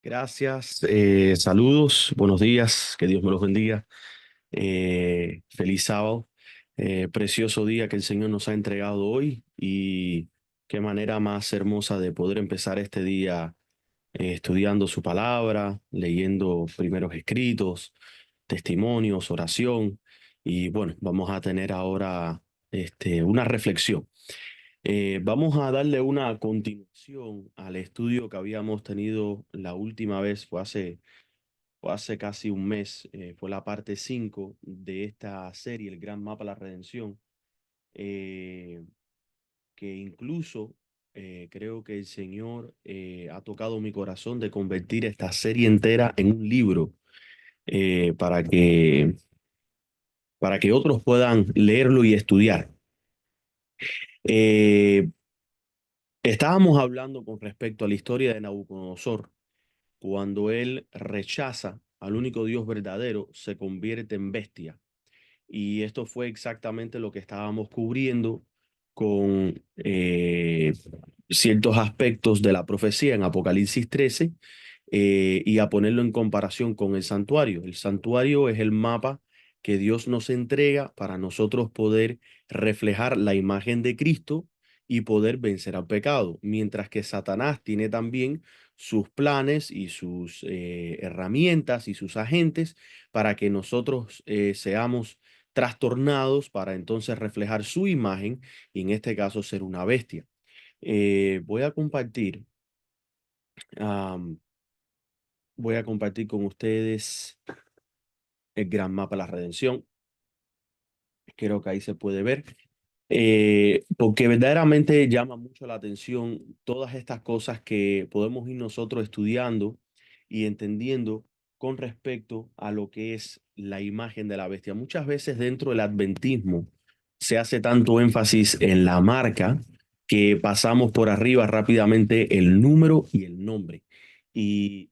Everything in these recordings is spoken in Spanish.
Gracias, saludos, buenos días, que Dios me los bendiga. Feliz sábado, precioso día que el Señor nos ha entregado hoy y qué manera más hermosa de poder empezar este día estudiando su palabra, leyendo primeros escritos, testimonios, oración y bueno, vamos a tener ahora una reflexión. Vamos a darle una continuación al estudio que habíamos tenido la última vez, fue hace casi un mes, fue la parte 5 de esta serie, El Gran Mapa de la Redención, eh, que incluso creo que el Señor ha tocado mi corazón de convertir esta serie entera en un libro eh, para que, para que otros puedan leerlo y estudiar. Eh, Estábamos hablando con respecto a la historia de Nabucodonosor. Cuando él rechaza al único Dios verdadero, se convierte en bestia. Y esto fue exactamente lo que estábamos cubriendo con ciertos aspectos de la profecía en Apocalipsis 13 y a ponerlo en comparación con el santuario. El santuario es el mapa que Dios nos entrega para nosotros poder reflejar la imagen de Cristo y poder vencer al pecado, mientras que Satanás tiene también sus planes y sus herramientas y sus agentes para que nosotros seamos trastornados para entonces reflejar su imagen y en este caso ser una bestia. Voy a compartir, am, voy a compartir con ustedes el gran mapa de la redención. Creo que ahí se puede ver. Porque verdaderamente llama mucho la atención todas estas cosas que podemos ir nosotros estudiando y entendiendo con respecto a lo que es la imagen de la bestia. Muchas veces dentro del adventismo se hace tanto énfasis en la marca que pasamos por arriba rápidamente el número y el nombre. Y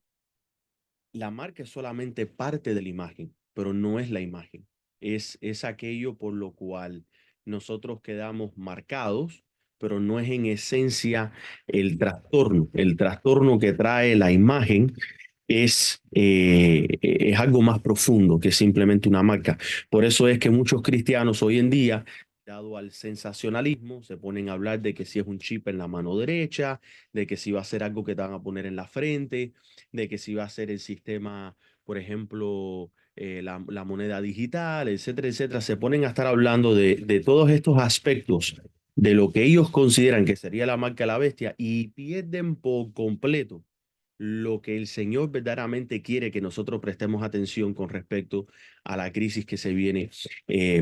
la marca es solamente parte de la imagen, pero no es la imagen. Es aquello por lo cual nosotros quedamos marcados, pero no es en esencia el trastorno. El trastorno que trae la imagen es algo más profundo que simplemente una marca. Por eso es que muchos cristianos hoy en día, dado al sensacionalismo, se ponen a hablar de que si es un chip en la mano derecha, de que si va a ser algo que te van a poner en la frente, de que si va a ser el sistema, por ejemplo, la moneda digital, etcétera, etcétera. Se ponen a estar hablando de todos estos aspectos de lo que ellos consideran que sería la marca de la bestia y pierden por completo lo que el Señor verdaderamente quiere que nosotros prestemos atención con respecto a la crisis que se viene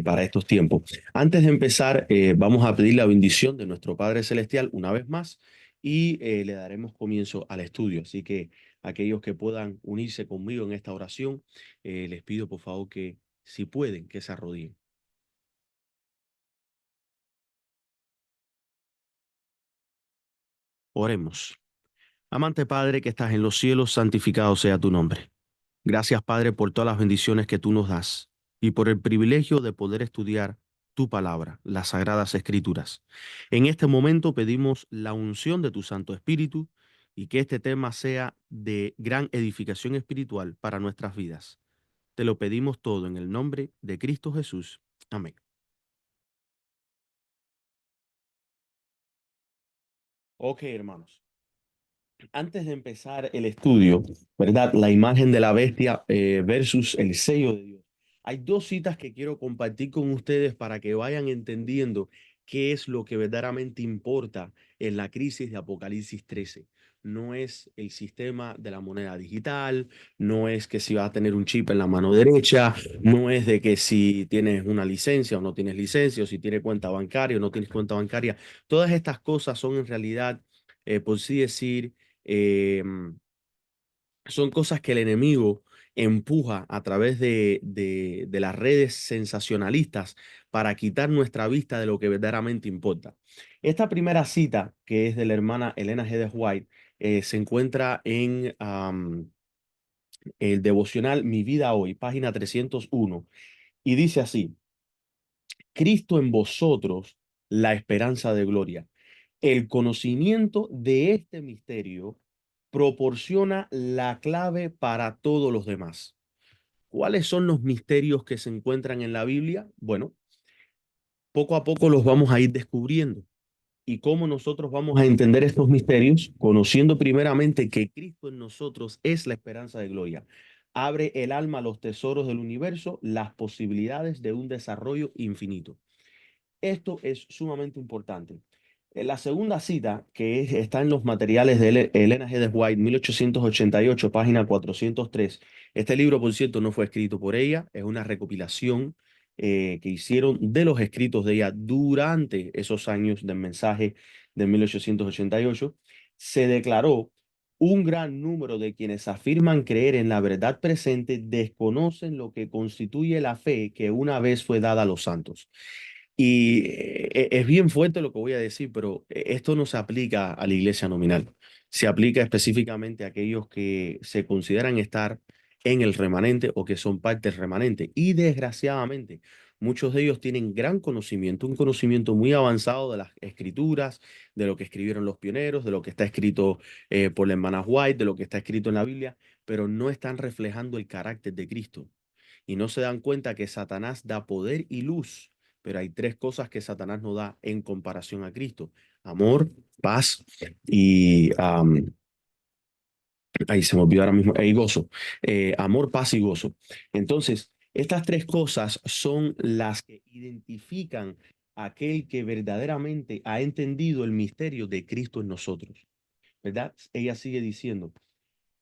para estos tiempos. Antes de empezar, vamos a pedir la bendición de nuestro Padre Celestial una vez más y le daremos comienzo al estudio. Así que aquellos que puedan unirse conmigo en esta oración, les pido por favor que si pueden, que se arrodillen. Oremos. Amante Padre que estás en los cielos, santificado sea tu nombre. Gracias, Padre, por todas las bendiciones que tú nos das y por el privilegio de poder estudiar tu palabra, las sagradas escrituras. En este momento pedimos la unción de tu Santo Espíritu y que este tema sea de gran edificación espiritual para nuestras vidas. Te lo pedimos todo en el nombre de Cristo Jesús. Amén. Ok, hermanos. Antes de empezar el estudio, ¿verdad? La imagen de la bestia versus el sello de Dios. Hay dos citas que quiero compartir con ustedes para que vayan entendiendo qué es lo que verdaderamente importa en la crisis de Apocalipsis 13. No es el sistema de la moneda digital, no es que si vas a tener un chip en la mano derecha, no es de que si tienes una licencia o no tienes licencia, o si tienes cuenta bancaria o no tienes cuenta bancaria. Todas estas cosas son en realidad, por sí decir, eh, son cosas que el enemigo empuja a través de las redes sensacionalistas para quitar nuestra vista de lo que verdaderamente importa. Esta primera cita, que es de la hermana Elena G. de White, se encuentra en el devocional Mi Vida Hoy, página 301, y dice así: Cristo en vosotros, la esperanza de gloria. El conocimiento de este misterio proporciona la clave para todos los demás. ¿Cuáles son los misterios que se encuentran en la Biblia? Bueno, poco a poco los vamos a ir descubriendo. ¿Y cómo nosotros vamos a entender estos misterios? Conociendo primeramente que Cristo en nosotros es la esperanza de gloria. Abre el alma a los tesoros del universo, las posibilidades de un desarrollo infinito. Esto es sumamente importante. La segunda cita, está en los materiales de Elena G. de White, 1888, página 403. Este libro, por cierto, no fue escrito por ella, es una recopilación que hicieron de los escritos de ella durante esos años del mensaje de 1888. Se declaró: un gran número de quienes afirman creer en la verdad presente desconocen lo que constituye la fe que una vez fue dada a los santos. Y es bien fuerte lo que voy a decir, pero esto no se aplica a la iglesia nominal. Se aplica específicamente a aquellos que se consideran estar en el remanente o que son parte del remanente. Y desgraciadamente, muchos de ellos tienen gran conocimiento, un conocimiento muy avanzado de las escrituras, de lo que escribieron los pioneros, de lo que está escrito por la hermana White, de lo que está escrito en la Biblia, pero no están reflejando el carácter de Cristo y no se dan cuenta que Satanás da poder y luz, pero hay tres cosas que Satanás no da en comparación a Cristo: amor, paz y ahí se me olvidó ahora mismo, y gozo. Amor, paz y gozo. Entonces, estas tres cosas son las que identifican a aquel que verdaderamente ha entendido el misterio de Cristo en nosotros, ¿verdad? Ella sigue diciendo: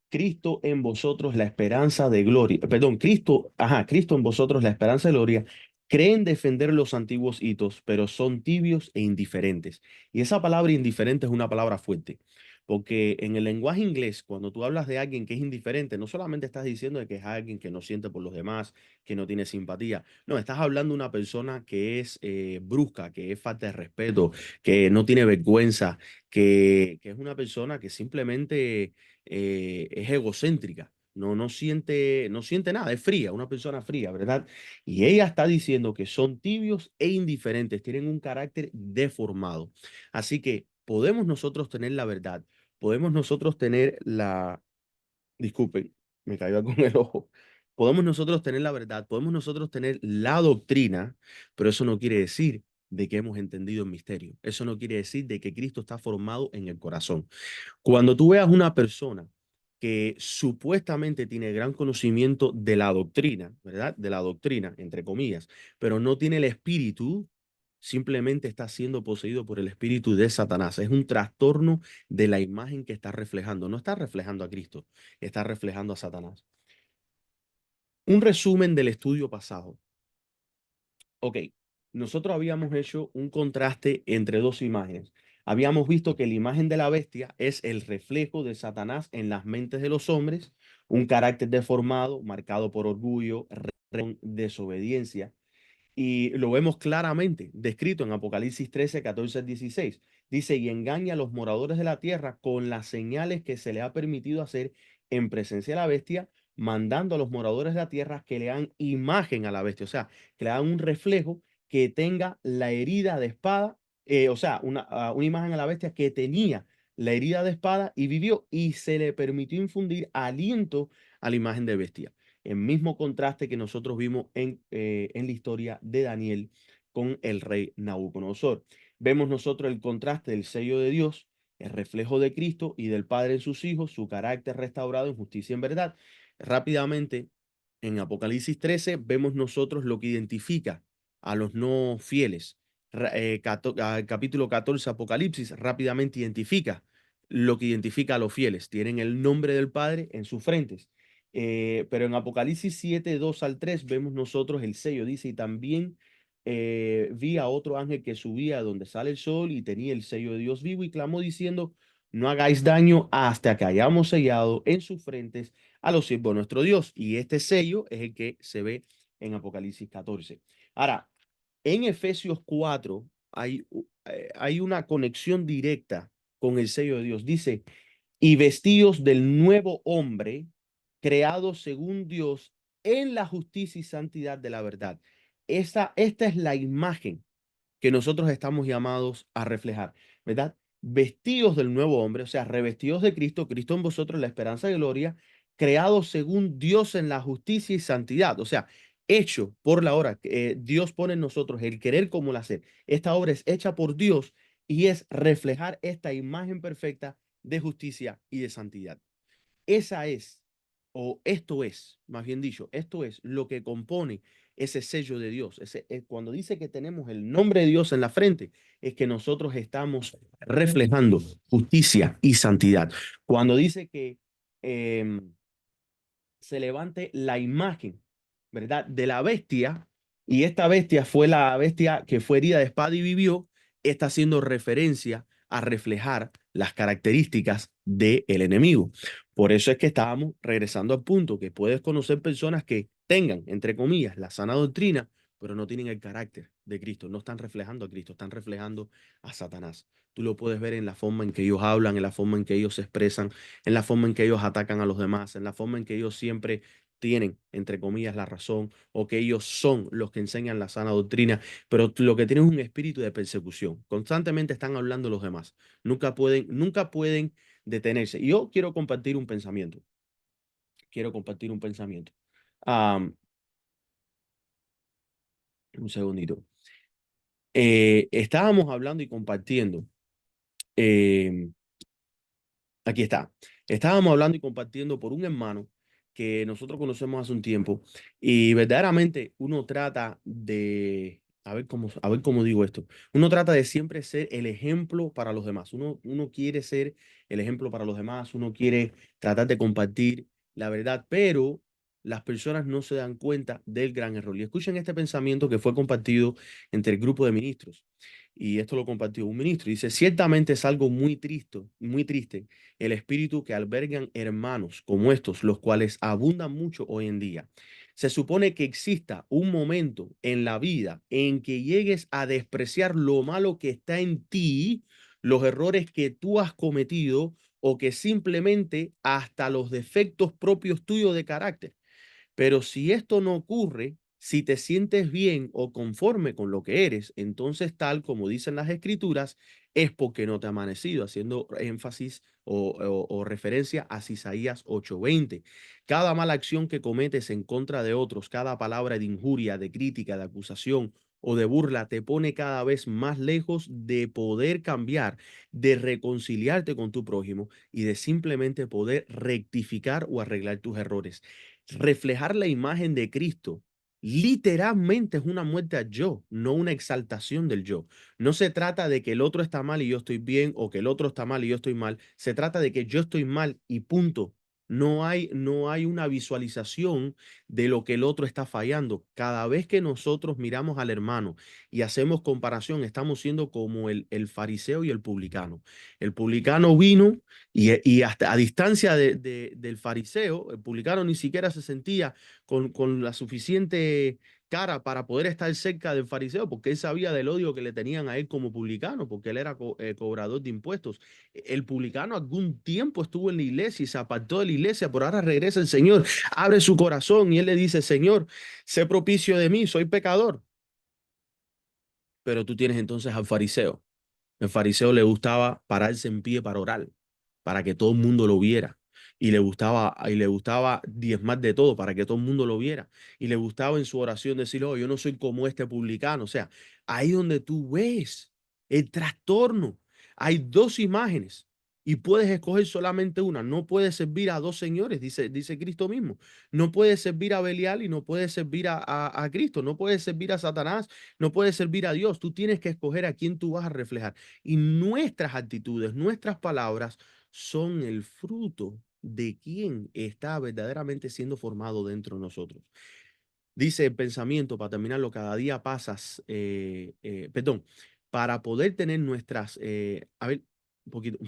Cristo en vosotros la esperanza de gloria. Perdón, Cristo en vosotros la esperanza de gloria. Creen defender los antiguos hitos, pero son tibios e indiferentes. Y esa palabra indiferente es una palabra fuerte, porque en el lenguaje inglés, cuando tú hablas de alguien que es indiferente, no solamente estás diciendo de que es alguien que no siente por los demás, que no tiene simpatía. No, estás hablando de una persona que es brusca, que es falta de respeto, que no tiene vergüenza, que es una persona que simplemente es egocéntrica, no siente nada, es fría, una persona fría, ¿verdad? Y ella está diciendo que son tibios e indiferentes, tienen un carácter deformado. Así que podemos nosotros tener la verdad, podemos nosotros tener disculpen, me cayó con el ojo. Podemos nosotros tener la verdad, podemos nosotros tener la doctrina, pero eso no quiere decir de que hemos entendido el misterio. Eso no quiere decir de que Cristo está formado en el corazón. Cuando tú veas una persona que supuestamente tiene gran conocimiento de la doctrina, ¿verdad? De la doctrina, entre comillas, pero no tiene el espíritu, simplemente está siendo poseído por el espíritu de Satanás. Es un trastorno de la imagen que está reflejando. No está reflejando a Cristo, está reflejando a Satanás. Un resumen del estudio pasado. Ok, nosotros habíamos hecho un contraste entre dos imágenes. Habíamos visto que la imagen de la bestia es el reflejo de Satanás en las mentes de los hombres, un carácter deformado, marcado por orgullo, desobediencia, y lo vemos claramente descrito en Apocalipsis 13, 14 al 16. Dice: y engaña a los moradores de la tierra con las señales que se le ha permitido hacer en presencia de la bestia, mandando a los moradores de la tierra que le hagan imagen a la bestia, o sea, que le hagan un reflejo que tenga la herida de espada, o sea, una imagen a la bestia que tenía la herida de espada y vivió, y se le permitió infundir aliento a la imagen de bestia. El mismo contraste que nosotros vimos en la historia de Daniel con el rey Nabucodonosor. Vemos nosotros el contraste del sello de Dios, el reflejo de Cristo y del Padre en sus hijos, su carácter restaurado en justicia y en verdad. Rápidamente, en Apocalipsis 13 vemos nosotros lo que identifica a los no fieles. Capítulo 14, Apocalipsis, rápidamente identifica lo que identifica a los fieles. Tienen el nombre del Padre en sus frentes. Pero en Apocalipsis 7, 2 al 3 vemos nosotros el sello. Dice: y también vi a otro ángel que subía donde sale el sol y tenía el sello de Dios vivo y clamó diciendo: no hagáis daño hasta que hayamos sellado en sus frentes a los siervos de nuestro Dios. Y este sello es el que se ve en Apocalipsis 14. Ahora, en Efesios 4 hay una conexión directa con el sello de Dios. Dice: y vestidos del nuevo hombre, creado según Dios en la justicia y santidad de la verdad. Esta es la imagen que nosotros estamos llamados a reflejar, ¿verdad? vestidos del nuevo hombre, o sea, revestidos de Cristo, Cristo en vosotros, la esperanza de gloria, creados según Dios en la justicia y santidad, o sea, hecho por la obra que Dios pone en nosotros, el querer como el hacer. Esta obra es hecha por Dios y es reflejar esta imagen perfecta de justicia y de santidad. Esa es, o esto es, más bien dicho, esto es lo que compone ese sello de Dios. Cuando dice que tenemos el nombre de Dios en la frente, es que nosotros estamos reflejando justicia y santidad. Cuando dice que se levante la imagen, ¿verdad? De la bestia, y esta bestia fue la bestia que fue herida de espada y vivió, está haciendo referencia a reflejar las características del enemigo. Por eso es que estábamos regresando al punto que puedes conocer personas que tengan, entre comillas, la sana doctrina, pero no tienen el carácter de Cristo, no están reflejando a Cristo, están reflejando a Satanás. Tú lo puedes ver en la forma en que ellos hablan, en la forma en que ellos se expresan, en la forma en que ellos atacan a los demás, en la forma en que ellos siempre tienen, entre comillas, la razón, o que ellos son los que enseñan la sana doctrina, pero lo que tienen es un espíritu de persecución. Constantemente están hablando los demás. Nunca pueden detenerse. Y yo quiero compartir un pensamiento. Quiero compartir un pensamiento. Am, un segundito. Estábamos hablando y compartiendo. em, Aquí está. Estábamos hablando y compartiendo por un hermano que nosotros conocemos hace un tiempo y verdaderamente uno trata de, a ver cómo digo esto, uno trata de siempre ser el ejemplo para los demás. Uno quiere ser el ejemplo para los demás, uno quiere tratar de compartir la verdad, pero las personas no se dan cuenta del gran error. Y escuchen este pensamiento que fue compartido entre el grupo de ministros. Y esto lo compartió un ministro. Dice, ciertamente es algo muy triste el espíritu que albergan hermanos como estos, los cuales abundan mucho hoy en día. Se supone que exista un momento en la vida en que llegues a despreciar lo malo que está en ti, los errores que tú has cometido o que simplemente hasta los defectos propios tuyos de carácter. Pero si esto no ocurre, si te sientes bien o conforme con lo que eres, entonces tal como dicen las escrituras, es porque no te ha amanecido, haciendo énfasis o referencia a Isaías 8:20. Cada mala acción que cometes en contra de otros, cada palabra de injuria, de crítica, de acusación o de burla te pone cada vez más lejos de poder cambiar, de reconciliarte con tu prójimo y de simplemente poder rectificar o arreglar tus errores. Reflejar la imagen de Cristo literalmente es una muerte al yo, no una exaltación del yo. No se trata de que el otro está mal y yo estoy bien o que el otro está mal y yo estoy mal. Se trata de que yo estoy mal y punto. No hay una visualización de lo que el otro está fallando. Cada vez que nosotros miramos al hermano y hacemos comparación, estamos siendo como el fariseo y el publicano. El publicano vino y hasta a distancia del fariseo, el publicano ni siquiera se sentía con la suficiente cara para poder estar cerca del fariseo, porque él sabía del odio que le tenían a él como publicano, porque él era cobrador de impuestos. El publicano algún tiempo estuvo en la iglesia y se apartó de la iglesia, pero ahora regresa el Señor, abre su corazón y él le dice, Señor, sé propicio de mí, soy pecador. Pero tú tienes entonces al fariseo. El fariseo le gustaba pararse en pie para orar, para que todo el mundo lo viera. Y le gustaba diezmar de todo para que todo el mundo lo viera. Y le gustaba en su oración decir, oh, yo no soy como este publicano. O sea, ahí donde tú ves el trastorno. Hay dos imágenes y puedes escoger solamente una. No puedes servir a dos señores, dice Cristo mismo. No puedes servir a Belial y no puedes servir a Cristo. No puedes servir a Satanás, no puedes servir a Dios. Tú tienes que escoger a quién tú vas a reflejar. Y nuestras actitudes, nuestras palabras son el fruto de quién está verdaderamente siendo formado dentro de nosotros. Dice el pensamiento, para terminarlo, cada día pasas, perdón, para poder tener nuestras, a ver, un poquito,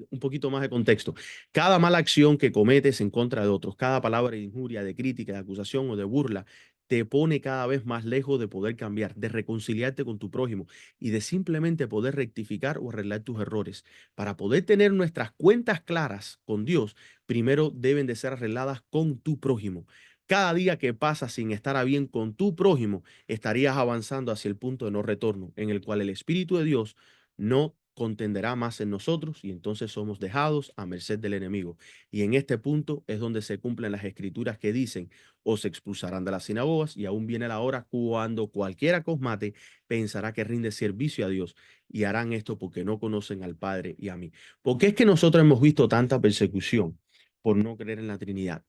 un poquito más de contexto. Cada mala acción que cometes en contra de otros, cada palabra de injuria, de crítica, de acusación o de burla, te pone cada vez más lejos de poder cambiar, de reconciliarte con tu prójimo y de simplemente poder rectificar o arreglar tus errores. Para poder tener nuestras cuentas claras con Dios, primero deben de ser arregladas con tu prójimo. Cada día que pasa sin estar a bien con tu prójimo, estarías avanzando hacia el punto de no retorno, en el cual el Espíritu de Dios no contenderá más en nosotros y entonces somos dejados a merced del enemigo. Y en este punto es donde se cumplen las escrituras que dicen, os expulsarán de las sinagogas y aún viene la hora cuando cualquiera que os mate pensará que rinde servicio a Dios y harán esto porque no conocen al Padre y a mí. ¿Por qué es que nosotros hemos visto tanta persecución por no creer en la Trinidad?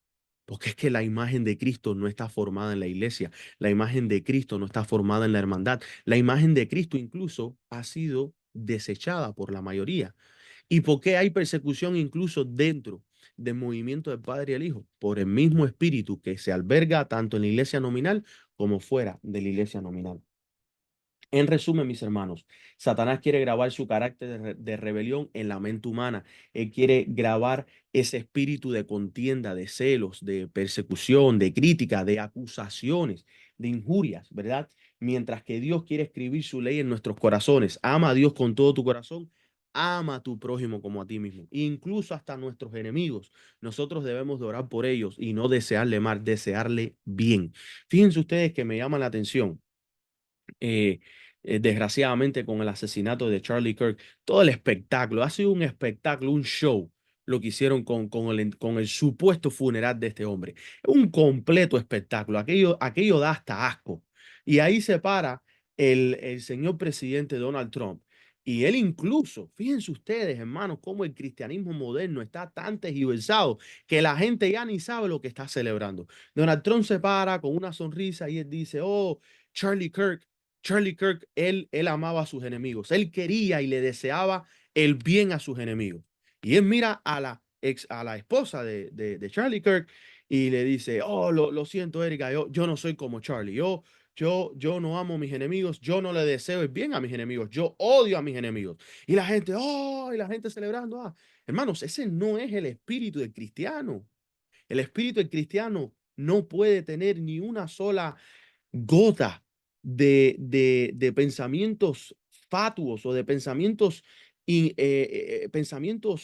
Porque es que la imagen de Cristo no está formada en la iglesia, la imagen de Cristo no está formada en la hermandad, la imagen de Cristo incluso ha sido desechada por la mayoría. ¿Y por qué hay persecución incluso dentro del movimiento del Padre y el Hijo? Por el mismo espíritu que se alberga tanto en la iglesia nominal como fuera de la iglesia nominal. En resumen, mis hermanos, Satanás quiere grabar su carácter de rebelión en la mente humana. Él quiere grabar ese espíritu de contienda, de celos, de persecución, de crítica, de acusaciones, de injurias, ¿verdad? Mientras que Dios quiere escribir su ley en nuestros corazones. Ama a Dios con todo tu corazón. Ama a tu prójimo como a ti mismo, incluso hasta nuestros enemigos. Nosotros debemos de orar por ellos y no desearle mal, desearle bien. Fíjense ustedes que me llama la atención eh, desgraciadamente con el asesinato de Charlie Kirk, todo el espectáculo, ha sido un espectáculo, un show, lo que hicieron con el supuesto funeral de este hombre. Un completo espectáculo, aquello da hasta asco. Y ahí se para el señor presidente Donald Trump. Y él incluso, fíjense ustedes, hermanos, cómo el cristianismo moderno está tan tergiversado que la gente ya ni sabe lo que está celebrando. Donald Trump se para con una sonrisa y él dice, oh, Charlie Kirk. Charlie Kirk, él amaba a sus enemigos. Él quería y le deseaba el bien a sus enemigos. Y él mira a la esposa de Charlie Kirk y le dice, oh, lo siento, Erika, yo no soy como Charlie. Yo no amo a mis enemigos. Yo no le deseo el bien a mis enemigos. Yo odio a mis enemigos. Y la gente, oh, y la gente celebrando. Ah, hermanos, ese no es el espíritu del cristiano. El espíritu del cristiano no puede tener ni una sola gota de pensamientos fatuos o de pensamientos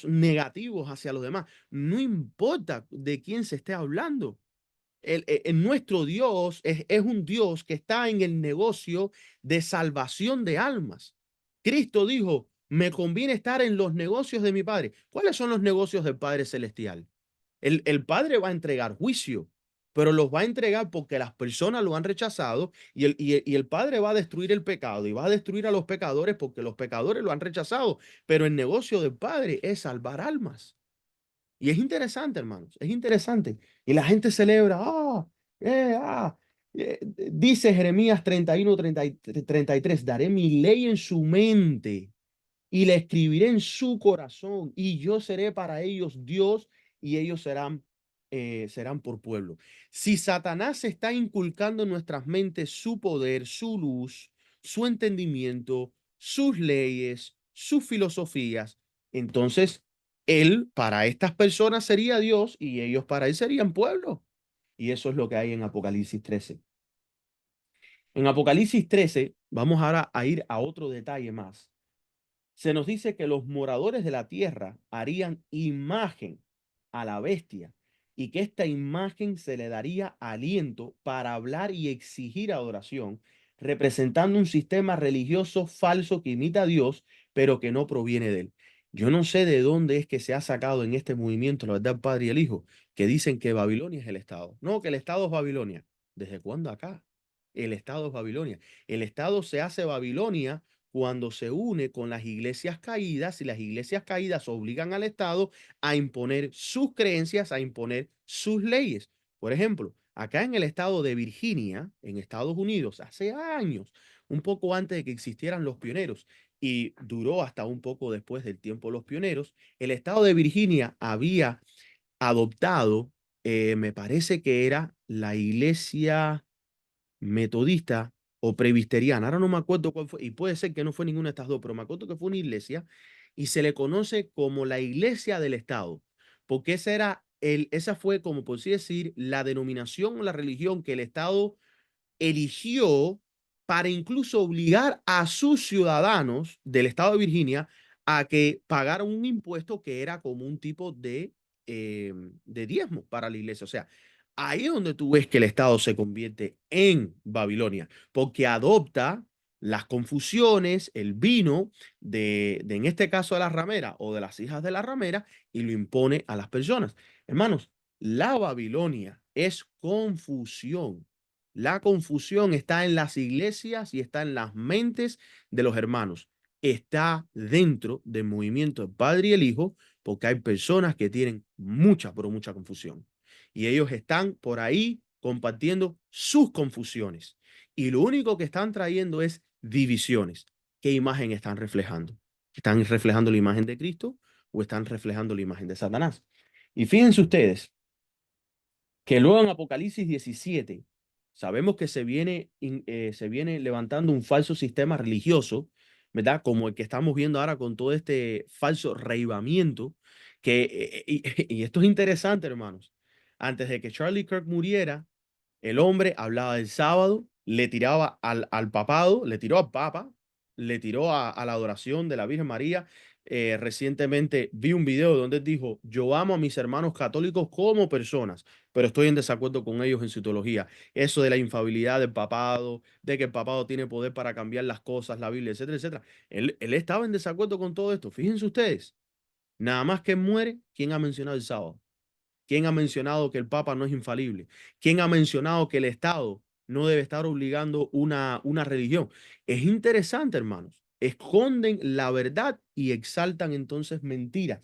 negativos hacia los demás. No importa de quién se esté hablando. Nuestro Dios es un Dios que está en el negocio de salvación de almas. Cristo dijo, me conviene estar en los negocios de mi Padre. ¿Cuáles son los negocios del Padre Celestial? El Padre va a entregar juicio, pero los va a entregar porque las personas lo han rechazado y el Padre va a destruir el pecado y va a destruir a los pecadores porque los pecadores lo han rechazado. Pero el negocio del Padre es salvar almas. Y es interesante, hermanos, es interesante. Y la gente celebra, dice Jeremías 31, 33, daré mi ley en su mente y la escribiré en su corazón y yo seré para ellos Dios y ellos serán por pueblo. Si Satanás está inculcando en nuestras mentes su poder, su luz, su entendimiento, sus leyes, sus filosofías, entonces él para estas personas sería Dios y ellos para él serían pueblo. Y eso es lo que hay en Apocalipsis 13. En Apocalipsis 13 vamos ahora a ir a otro detalle más. Se nos dice que los moradores de la tierra harían imagen a la bestia y que esta imagen se le daría aliento para hablar y exigir adoración, representando un sistema religioso falso que imita a Dios, pero que no proviene de él. Yo no sé de dónde es que se ha sacado en este movimiento, la verdad, el Padre y el Hijo, que dicen que Babilonia es el Estado. No, que el Estado es Babilonia. ¿Desde cuándo acá? El Estado es Babilonia. El Estado se hace Babilonia cuando se une con las iglesias caídas y las iglesias caídas obligan al Estado a imponer sus creencias, a imponer sus leyes. Por ejemplo, acá en el estado de Virginia, en Estados Unidos, hace años, un poco antes de que existieran los pioneros, y duró hasta un poco después del tiempo de los pioneros, el estado de Virginia había adoptado, me parece que era la iglesia metodista o presbiteriana, ahora no me acuerdo cuál fue, y puede ser que no fue ninguna de estas dos, pero me acuerdo que fue una iglesia y se le conoce como la iglesia del Estado, porque esa fue, como por así decir, la denominación o la religión que el Estado eligió para incluso obligar a sus ciudadanos del estado de Virginia a que pagaran un impuesto que era como un tipo de diezmo para la iglesia. O sea, ahí es donde tú ves que el estado se convierte en Babilonia, porque adopta las confusiones, el vino en este caso de la ramera o de las hijas de la ramera, y lo impone a las personas. Hermanos, la Babilonia es confusión. La confusión está en las iglesias y está en las mentes de los hermanos. Está dentro del movimiento del Padre y el Hijo, porque hay personas que tienen mucha, pero mucha confusión. Y ellos están por ahí compartiendo sus confusiones. Y lo único que están trayendo es divisiones. ¿Qué imagen están reflejando? ¿Están reflejando la imagen de Cristo o están reflejando la imagen de Satanás? Y fíjense ustedes que luego en Apocalipsis 17 sabemos que se viene levantando un falso sistema religioso, ¿verdad? Como el que estamos viendo ahora con todo este falso reavivamiento, y esto es interesante, hermanos. Antes de que Charlie Kirk muriera, el hombre hablaba del sábado, le tiraba al papado, le tiró al papa, le tiró a la adoración de la Virgen María. Recientemente vi un video donde él dijo, yo amo a mis hermanos católicos como personas, pero estoy en desacuerdo con ellos en su teología. Eso de la infabilidad del papado, de que el papado tiene poder para cambiar las cosas, la Biblia, etcétera, etcétera. Él estaba en desacuerdo con todo esto. Fíjense ustedes, nada más que muere, ¿quién ha mencionado el sábado? ¿Quién ha mencionado que el Papa no es infalible? ¿Quién ha mencionado que el Estado no debe estar obligando una religión? Es interesante, hermanos. Esconden la verdad y exaltan entonces mentiras.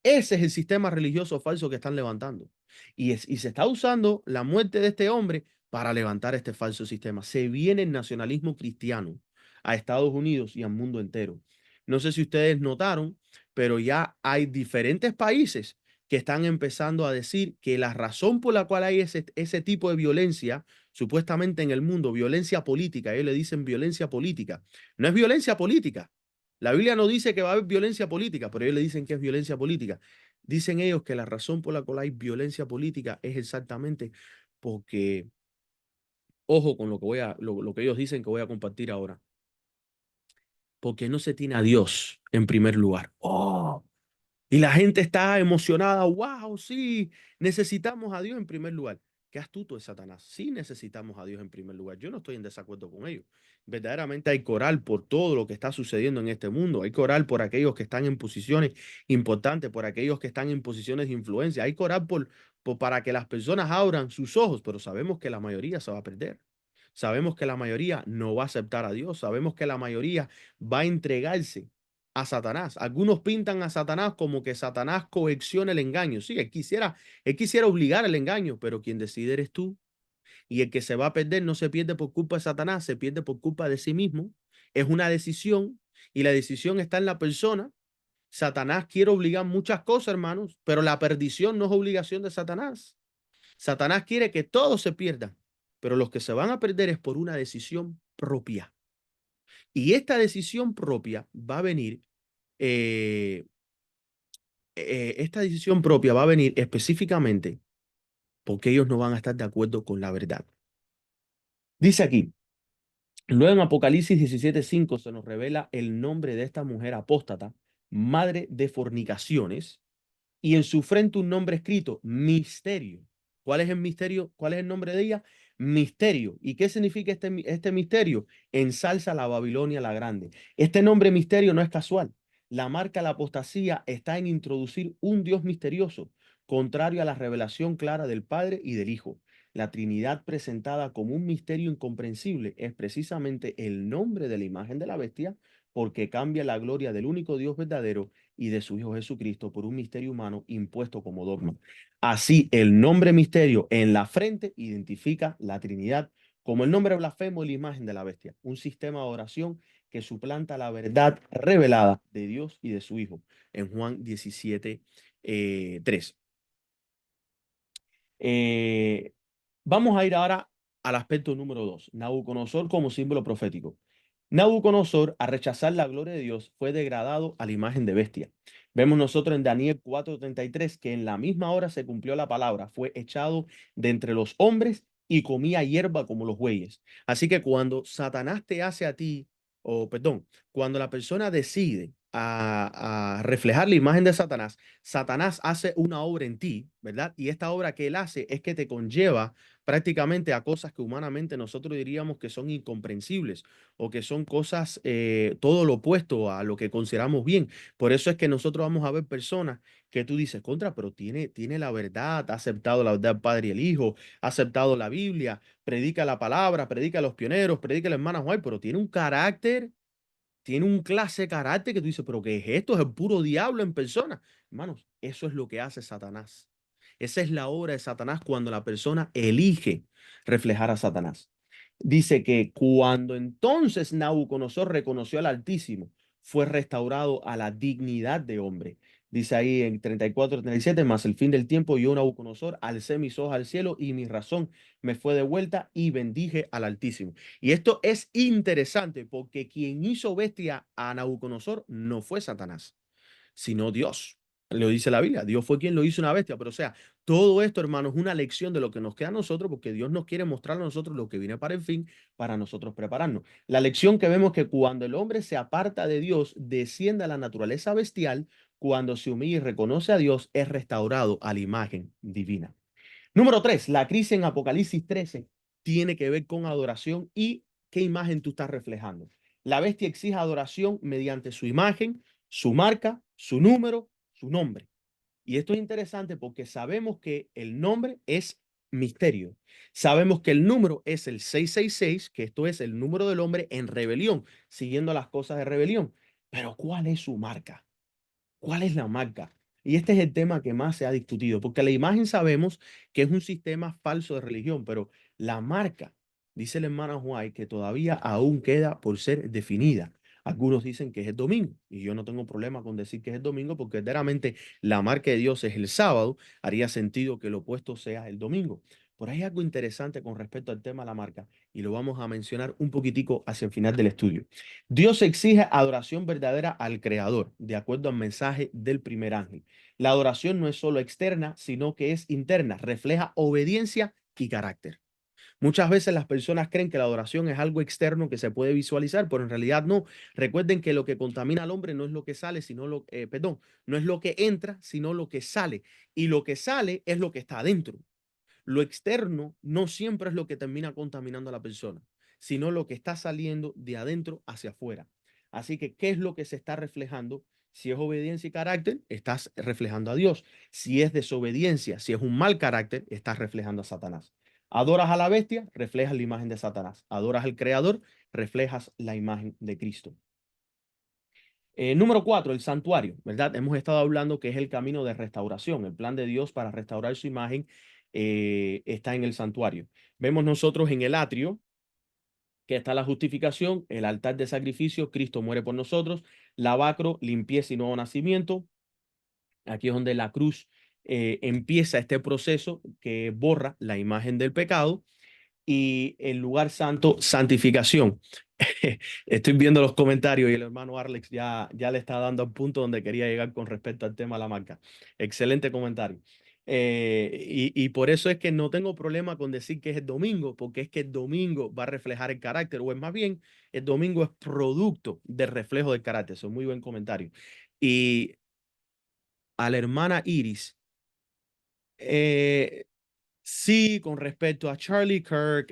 Ese es el sistema religioso falso que están levantando. Y se está usando la muerte de este hombre para levantar este falso sistema. Se viene el nacionalismo cristiano a Estados Unidos y al mundo entero. No sé si ustedes notaron, pero ya hay diferentes países que están empezando a decir que la razón por la cual hay ese tipo de violencia, supuestamente en el mundo, violencia política, ellos le dicen violencia política, no es violencia política. La Biblia no dice que va a haber violencia política, pero ellos le dicen que es violencia política. Dicen ellos que la razón por la cual hay violencia política es exactamente porque, ojo con lo que ellos dicen que voy a compartir ahora, porque no se tiene a Dios en primer lugar. Oh, y la gente está emocionada. Wow, sí, necesitamos a Dios en primer lugar. Qué astuto es Satanás. Sí necesitamos a Dios en primer lugar. Yo no estoy en desacuerdo con ellos. Verdaderamente hay que orar por todo lo que está sucediendo en este mundo. Hay que orar por aquellos que están en posiciones importantes, por aquellos que están en posiciones de influencia. Hay que orar para que las personas abran sus ojos, pero sabemos que la mayoría se va a perder. Sabemos que la mayoría no va a aceptar a Dios. Sabemos que la mayoría va a entregarse a Satanás. Algunos pintan a Satanás como que Satanás coacciona el engaño. Sí, él quisiera obligar el engaño, pero quien decide eres tú. Y el que se va a perder no se pierde por culpa de Satanás, se pierde por culpa de sí mismo. Es una decisión y la decisión está en la persona. Satanás quiere obligar muchas cosas, hermanos, pero la perdición no es obligación de Satanás. Satanás quiere que todos se pierdan, pero los que se van a perder es por una decisión propia. Y esta decisión propia va a venir eh, esta decisión propia va a venir específicamente porque ellos no van a estar de acuerdo con la verdad. Dice aquí, luego en Apocalipsis 17:5 se nos revela el nombre de esta mujer apóstata, madre de fornicaciones, y en su frente un nombre escrito, Misterio. ¿Cuál es el misterio? ¿Cuál es el nombre de ella? Misterio. ¿Y qué significa este misterio? Ensalza la Babilonia la grande. Este nombre misterio no es casual. La marca de la apostasía está en introducir un Dios misterioso, contrario a la revelación clara del Padre y del Hijo. La Trinidad presentada como un misterio incomprensible es precisamente el nombre de la imagen de la bestia, porque cambia la gloria del único Dios verdadero y de su Hijo Jesucristo por un misterio humano impuesto como dogma. Así, el nombre misterio en la frente identifica la Trinidad como el nombre blasfemo y la imagen de la bestia, un sistema de oración que suplanta la verdad revelada de Dios y de su Hijo en Juan 17, 3. Eh, Vamos a ir ahora al aspecto número 2, Nabucodonosor como símbolo profético. Nabucodonosor, al rechazar la gloria de Dios, fue degradado a la imagen de bestia. Vemos nosotros en Daniel 4:33 que en la misma hora se cumplió la palabra, fue echado de entre los hombres y comía hierba como los bueyes. Así que cuando Satanás te hace a ti, o perdón, cuando la persona decide a reflejar la imagen de Satanás, Satanás hace una obra en ti, ¿verdad? Y esta obra que él hace es que te conlleva prácticamente a cosas que humanamente nosotros diríamos que son incomprensibles o que son cosas todo lo opuesto a lo que consideramos bien. Por eso es que nosotros vamos a ver personas que tú dices, contra, pero tiene la verdad, ha aceptado la verdad del Padre y el Hijo, ha aceptado la Biblia, predica la palabra, predica a los pioneros, predica a la hermana Juan, pero tiene un carácter, tiene un clase de carácter que tú dices, pero ¿qué es esto? Es el puro diablo en persona. Hermanos, eso es lo que hace Satanás. Esa es la obra de Satanás cuando la persona elige reflejar a Satanás. Dice que cuando entonces Nabucodonosor reconoció al Altísimo, fue restaurado a la dignidad de hombre. Dice ahí en 34-37, más el fin del tiempo, yo Nabucodonosor alcé mis ojos al cielo y mi razón me fue de vuelta y bendije al Altísimo. Y esto es interesante porque quien hizo bestia a Nabucodonosor no fue Satanás, sino Dios. Lo dice la Biblia, Dios fue quien lo hizo una bestia, pero o sea, todo esto, hermano, es una lección de lo que nos queda a nosotros, porque Dios nos quiere mostrar a nosotros lo que viene para el fin, para nosotros prepararnos. La lección que vemos que cuando el hombre se aparta de Dios, desciende a la naturaleza bestial, cuando se humilla y reconoce a Dios, es restaurado a la imagen divina. Número 3, la crisis en Apocalipsis 13 tiene que ver con adoración y qué imagen tú estás reflejando. La bestia exige adoración mediante su imagen, su marca, su número, su nombre. Y esto es interesante porque sabemos que el nombre es misterio. Sabemos que el número es el 666, que esto es el número del hombre en rebelión, siguiendo las cosas de rebelión. Pero ¿cuál es su marca? ¿Cuál es la marca? Y este es el tema que más se ha discutido, porque la imagen sabemos que es un sistema falso de religión, pero la marca, dice la hermana White, que todavía aún queda por ser definida. Algunos dicen que es el domingo, y yo no tengo problema con decir que es el domingo, porque verdaderamente la marca de Dios es el sábado, haría sentido que lo opuesto sea el domingo. Por ahí hay algo interesante con respecto al tema de la marca, y lo vamos a mencionar un poquitico hacia el final del estudio. Dios exige adoración verdadera al Creador, de acuerdo al mensaje del primer ángel. La adoración no es solo externa, sino que es interna, refleja obediencia y carácter. Muchas veces las personas creen que la adoración es algo externo que se puede visualizar, pero en realidad no. Recuerden que lo que contamina al hombre no es lo que sale, sino perdón, no es lo que entra, sino lo que sale. Y lo que sale es lo que está adentro. Lo externo no siempre es lo que termina contaminando a la persona, sino lo que está saliendo de adentro hacia afuera. Así que, ¿qué es lo que se está reflejando? Si es obediencia y carácter, estás reflejando a Dios. Si es desobediencia, si es un mal carácter, estás reflejando a Satanás. Adoras a la bestia, reflejas la imagen de Satanás. Adoras al Creador, reflejas la imagen de Cristo. Número 4, el santuario, ¿verdad? Hemos estado hablando que es el camino de restauración. El plan de Dios para restaurar su imagen está en el santuario. Vemos nosotros en el atrio que está la justificación, el altar de sacrificio, Cristo muere por nosotros, lavacro, limpieza y nuevo nacimiento. Aquí es donde la cruz empieza este proceso que borra la imagen del pecado y el lugar santo, santificación. Estoy viendo los comentarios y el hermano Arlex ya le está dando al punto donde quería llegar con respecto al tema de la marca. Excelente comentario. Y por eso es que no tengo problema con decir que es el domingo, porque es que el domingo va a reflejar el carácter, o es más bien, el domingo es producto del reflejo del carácter. Eso es muy buen comentario. Y a la hermana Iris, eh, sí, con respecto a Charlie Kirk,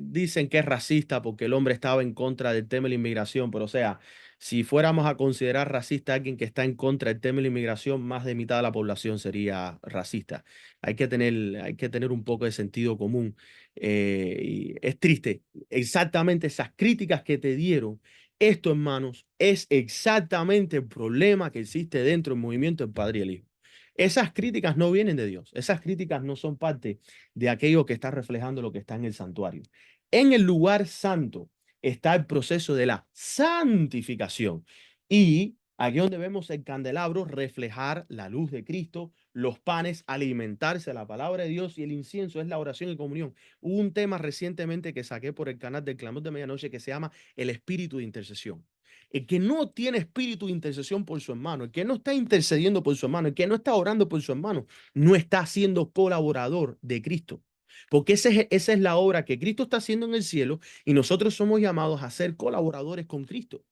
dicen que es racista porque el hombre estaba en contra del tema de la inmigración, pero o sea, si fuéramos a considerar racista a alguien que está en contra del tema de la inmigración, más de mitad de la población sería racista. Hay que tener un poco de sentido común. Y es triste, exactamente esas críticas que te dieron. Esto, hermanos, es exactamente el problema que existe dentro del movimiento del Padre y el Hijo. Esas críticas no vienen de Dios. Esas críticas no son parte de aquello que está reflejando lo que está en el santuario. En el lugar santo está el proceso de la santificación. Y aquí donde vemos el candelabro reflejar la luz de Cristo, los panes alimentarse de la palabra de Dios y el incienso es la oración y comunión. Hubo un tema recientemente que saqué por el canal del Clamor de Medianoche que se llama el espíritu de intercesión. El que no tiene espíritu de intercesión por su hermano, el que no está intercediendo por su hermano, el que no está orando por su hermano, no está siendo colaborador de Cristo. Porque esa es la obra que Cristo está haciendo en el cielo y nosotros somos llamados a ser colaboradores con Cristo.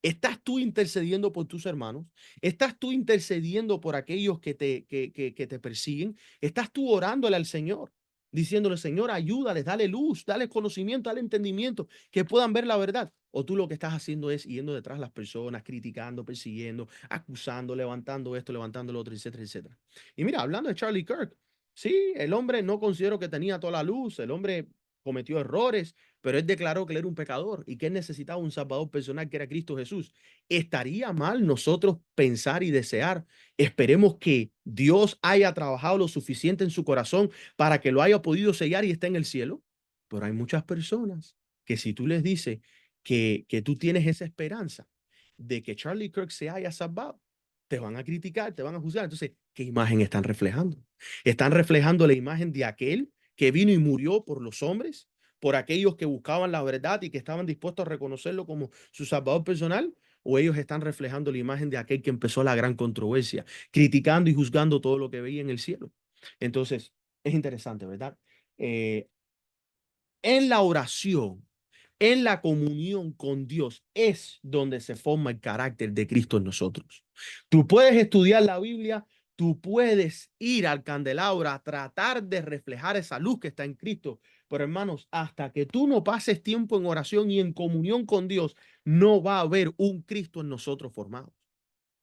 ¿Estás tú intercediendo por tus hermanos? ¿Estás tú intercediendo por aquellos que te persiguen? ¿Estás tú orándole al Señor? Diciéndole, Señor, ayúdales, dale luz, dale conocimiento, dale entendimiento, que puedan ver la verdad. O tú lo que estás haciendo es yendo detrás de las personas, criticando, persiguiendo, acusando, levantando esto, levantando lo otro, etcétera, etcétera. Y mira, hablando de Charlie Kirk, sí, el hombre no considero que tenía toda la luz, el hombre cometió errores, pero él declaró que él era un pecador y que él necesitaba un salvador personal que era Cristo Jesús. ¿Estaría mal nosotros pensar y desear? Esperemos que Dios haya trabajado lo suficiente en su corazón para que lo haya podido sellar y esté en el cielo. Pero hay muchas personas que si tú les dices que tú tienes esa esperanza de que Charlie Kirk se haya salvado, te van a criticar, te van a juzgar. Entonces, ¿qué imagen están reflejando? ¿Están reflejando la imagen de aquel que vino y murió por los hombres, por aquellos que buscaban la verdad y que estaban dispuestos a reconocerlo como su salvador personal? ¿O ellos están reflejando la imagen de aquel que empezó la gran controversia, criticando y juzgando todo lo que veía en el cielo? Entonces, es interesante, ¿verdad? Eh, en la oración, en la comunión con Dios, es donde se forma el carácter de Cristo en nosotros. Tú puedes estudiar la Biblia, tú puedes ir al candelabro a tratar de reflejar esa luz que está en Cristo. Pero hermanos, hasta que tú no pases tiempo en oración y en comunión con Dios, no va a haber un Cristo en nosotros formado.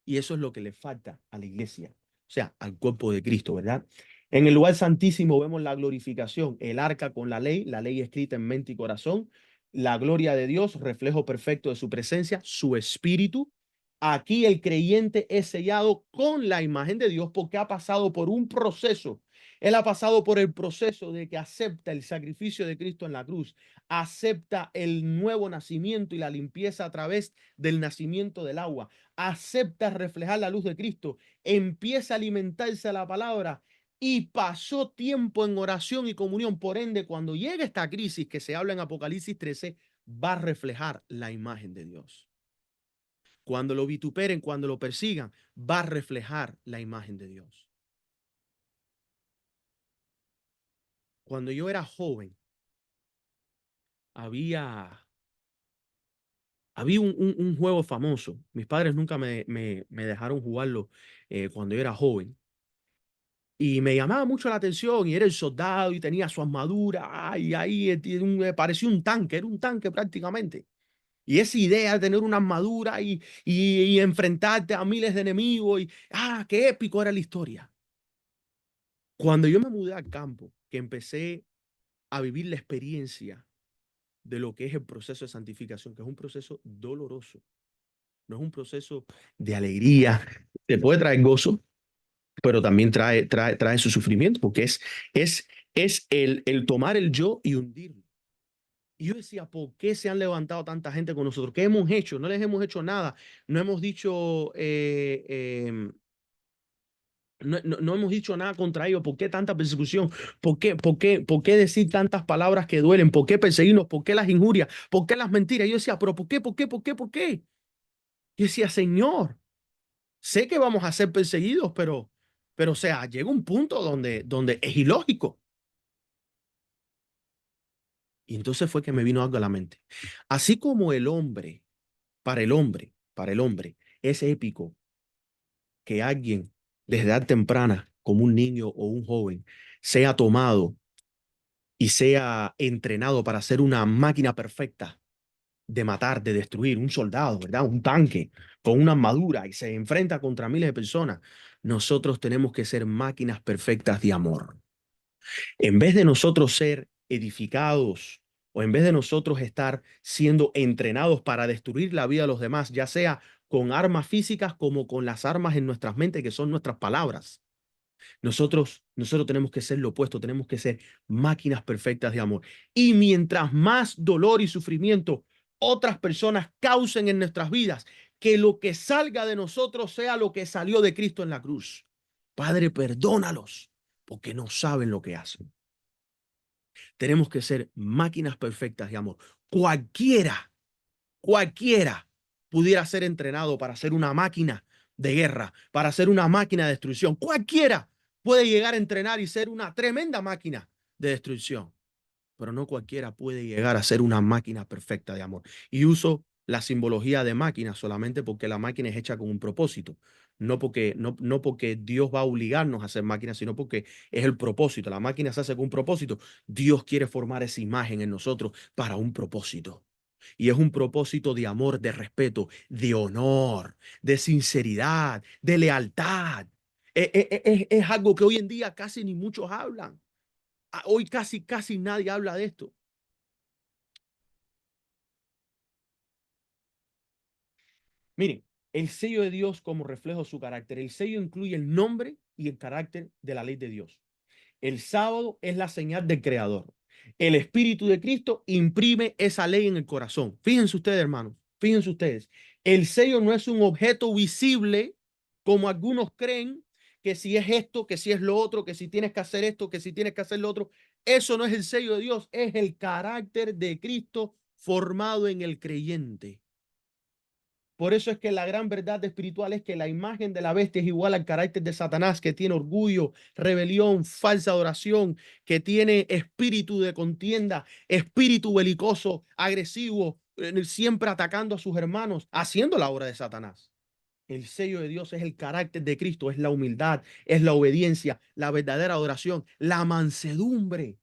Y eso es lo que le falta a la iglesia, o sea, al cuerpo de Cristo, ¿verdad? En el lugar santísimo vemos la glorificación, el arca con la ley escrita en mente y corazón, la gloria de Dios, reflejo perfecto de su presencia, su espíritu. Aquí el creyente es sellado con la imagen de Dios porque ha pasado por un proceso. Él ha pasado por el proceso de que acepta el sacrificio de Cristo en la cruz, acepta el nuevo nacimiento y la limpieza a través del nacimiento del agua, acepta reflejar la luz de Cristo, empieza a alimentarse a la palabra y pasó tiempo en oración y comunión. Por ende, cuando llegue esta crisis que se habla en Apocalipsis 13, va a reflejar la imagen de Dios. Cuando lo vituperen, cuando lo persigan, va a reflejar la imagen de Dios. Cuando yo era joven, había, había un juego famoso. Mis padres nunca me dejaron jugarlo cuando yo era joven. Y me llamaba mucho la atención y era el soldado y tenía su armadura. Y ahí parecía un tanque, era un tanque prácticamente. Y esa idea de tener una armadura y enfrentarte a miles de enemigos. Qué épico era la historia. Cuando yo me mudé al campo, que empecé a vivir la experiencia de lo que es el proceso de santificación, que es un proceso doloroso, no es un proceso de alegría, te puede traer gozo, pero también trae su sufrimiento, porque es, es el tomar el yo y hundirlo. Y yo decía, ¿por qué se han levantado tanta gente con nosotros? ¿Qué hemos hecho? No les hemos hecho nada. No hemos dicho, no hemos dicho nada contra ellos. ¿Por qué tanta persecución? ¿Por qué decir tantas palabras que duelen? ¿Por qué perseguirnos? ¿Por qué las injurias? ¿Por qué las mentiras? Yo decía, pero ¿por qué? ¿Por qué? ¿Por qué? ¿Por qué? Yo decía, Señor, sé que vamos a ser perseguidos, pero o sea, llega un punto donde es ilógico. Y entonces fue que me vino algo a la mente. Así como el hombre, para el hombre, es épico que alguien desde edad temprana, como un niño o un joven, sea tomado y sea entrenado para ser una máquina perfecta de matar, de destruir, un soldado, ¿verdad? Un tanque con una armadura y se enfrenta contra miles de personas. Nosotros tenemos que ser máquinas perfectas de amor. En vez de nosotros ser edificados o en vez de nosotros estar siendo entrenados para destruir la vida de los demás, ya sea con armas físicas como con las armas en nuestras mentes, que son nuestras palabras, nosotros tenemos que ser lo opuesto, tenemos que ser máquinas perfectas de amor. Y mientras más dolor y sufrimiento otras personas causen en nuestras vidas, que lo que salga de nosotros sea lo que salió de Cristo en la cruz. Padre, perdónalos, porque no saben lo que hacen. Tenemos que ser máquinas perfectas de amor. Cualquiera pudiera ser entrenado para ser una máquina de guerra, para ser una máquina de destrucción. Cualquiera puede llegar a entrenar y ser una tremenda máquina de destrucción, pero no cualquiera puede llegar a ser una máquina perfecta de amor. Y uso la simbología de máquina solamente porque la máquina es hecha con un propósito. No porque Dios va a obligarnos a hacer máquinas, sino porque es el propósito. La máquina se hace con un propósito. Dios quiere formar esa imagen en nosotros para un propósito. Y es un propósito de amor, de respeto, de honor, de sinceridad, de lealtad. Es algo que hoy en día casi ni muchos hablan. Hoy casi nadie habla de esto. Miren, el sello de Dios como reflejo de su carácter. El sello incluye el nombre y el carácter de la ley de Dios. El sábado es la señal del Creador. El Espíritu de Cristo imprime esa ley en el corazón. Fíjense ustedes, hermanos, fíjense ustedes. El sello no es un objeto visible como algunos creen que si es esto, que si es lo otro, que si tienes que hacer esto, que si tienes que hacer lo otro. Eso no es el sello de Dios, es el carácter de Cristo formado en el creyente. Por eso es que la gran verdad espiritual es que la imagen de la bestia es igual al carácter de Satanás, que tiene orgullo, rebelión, falsa adoración, que tiene espíritu de contienda, espíritu belicoso, agresivo, siempre atacando a sus hermanos, haciendo la obra de Satanás. El sello de Dios es el carácter de Cristo, es la humildad, es la obediencia, la verdadera adoración, la mansedumbre.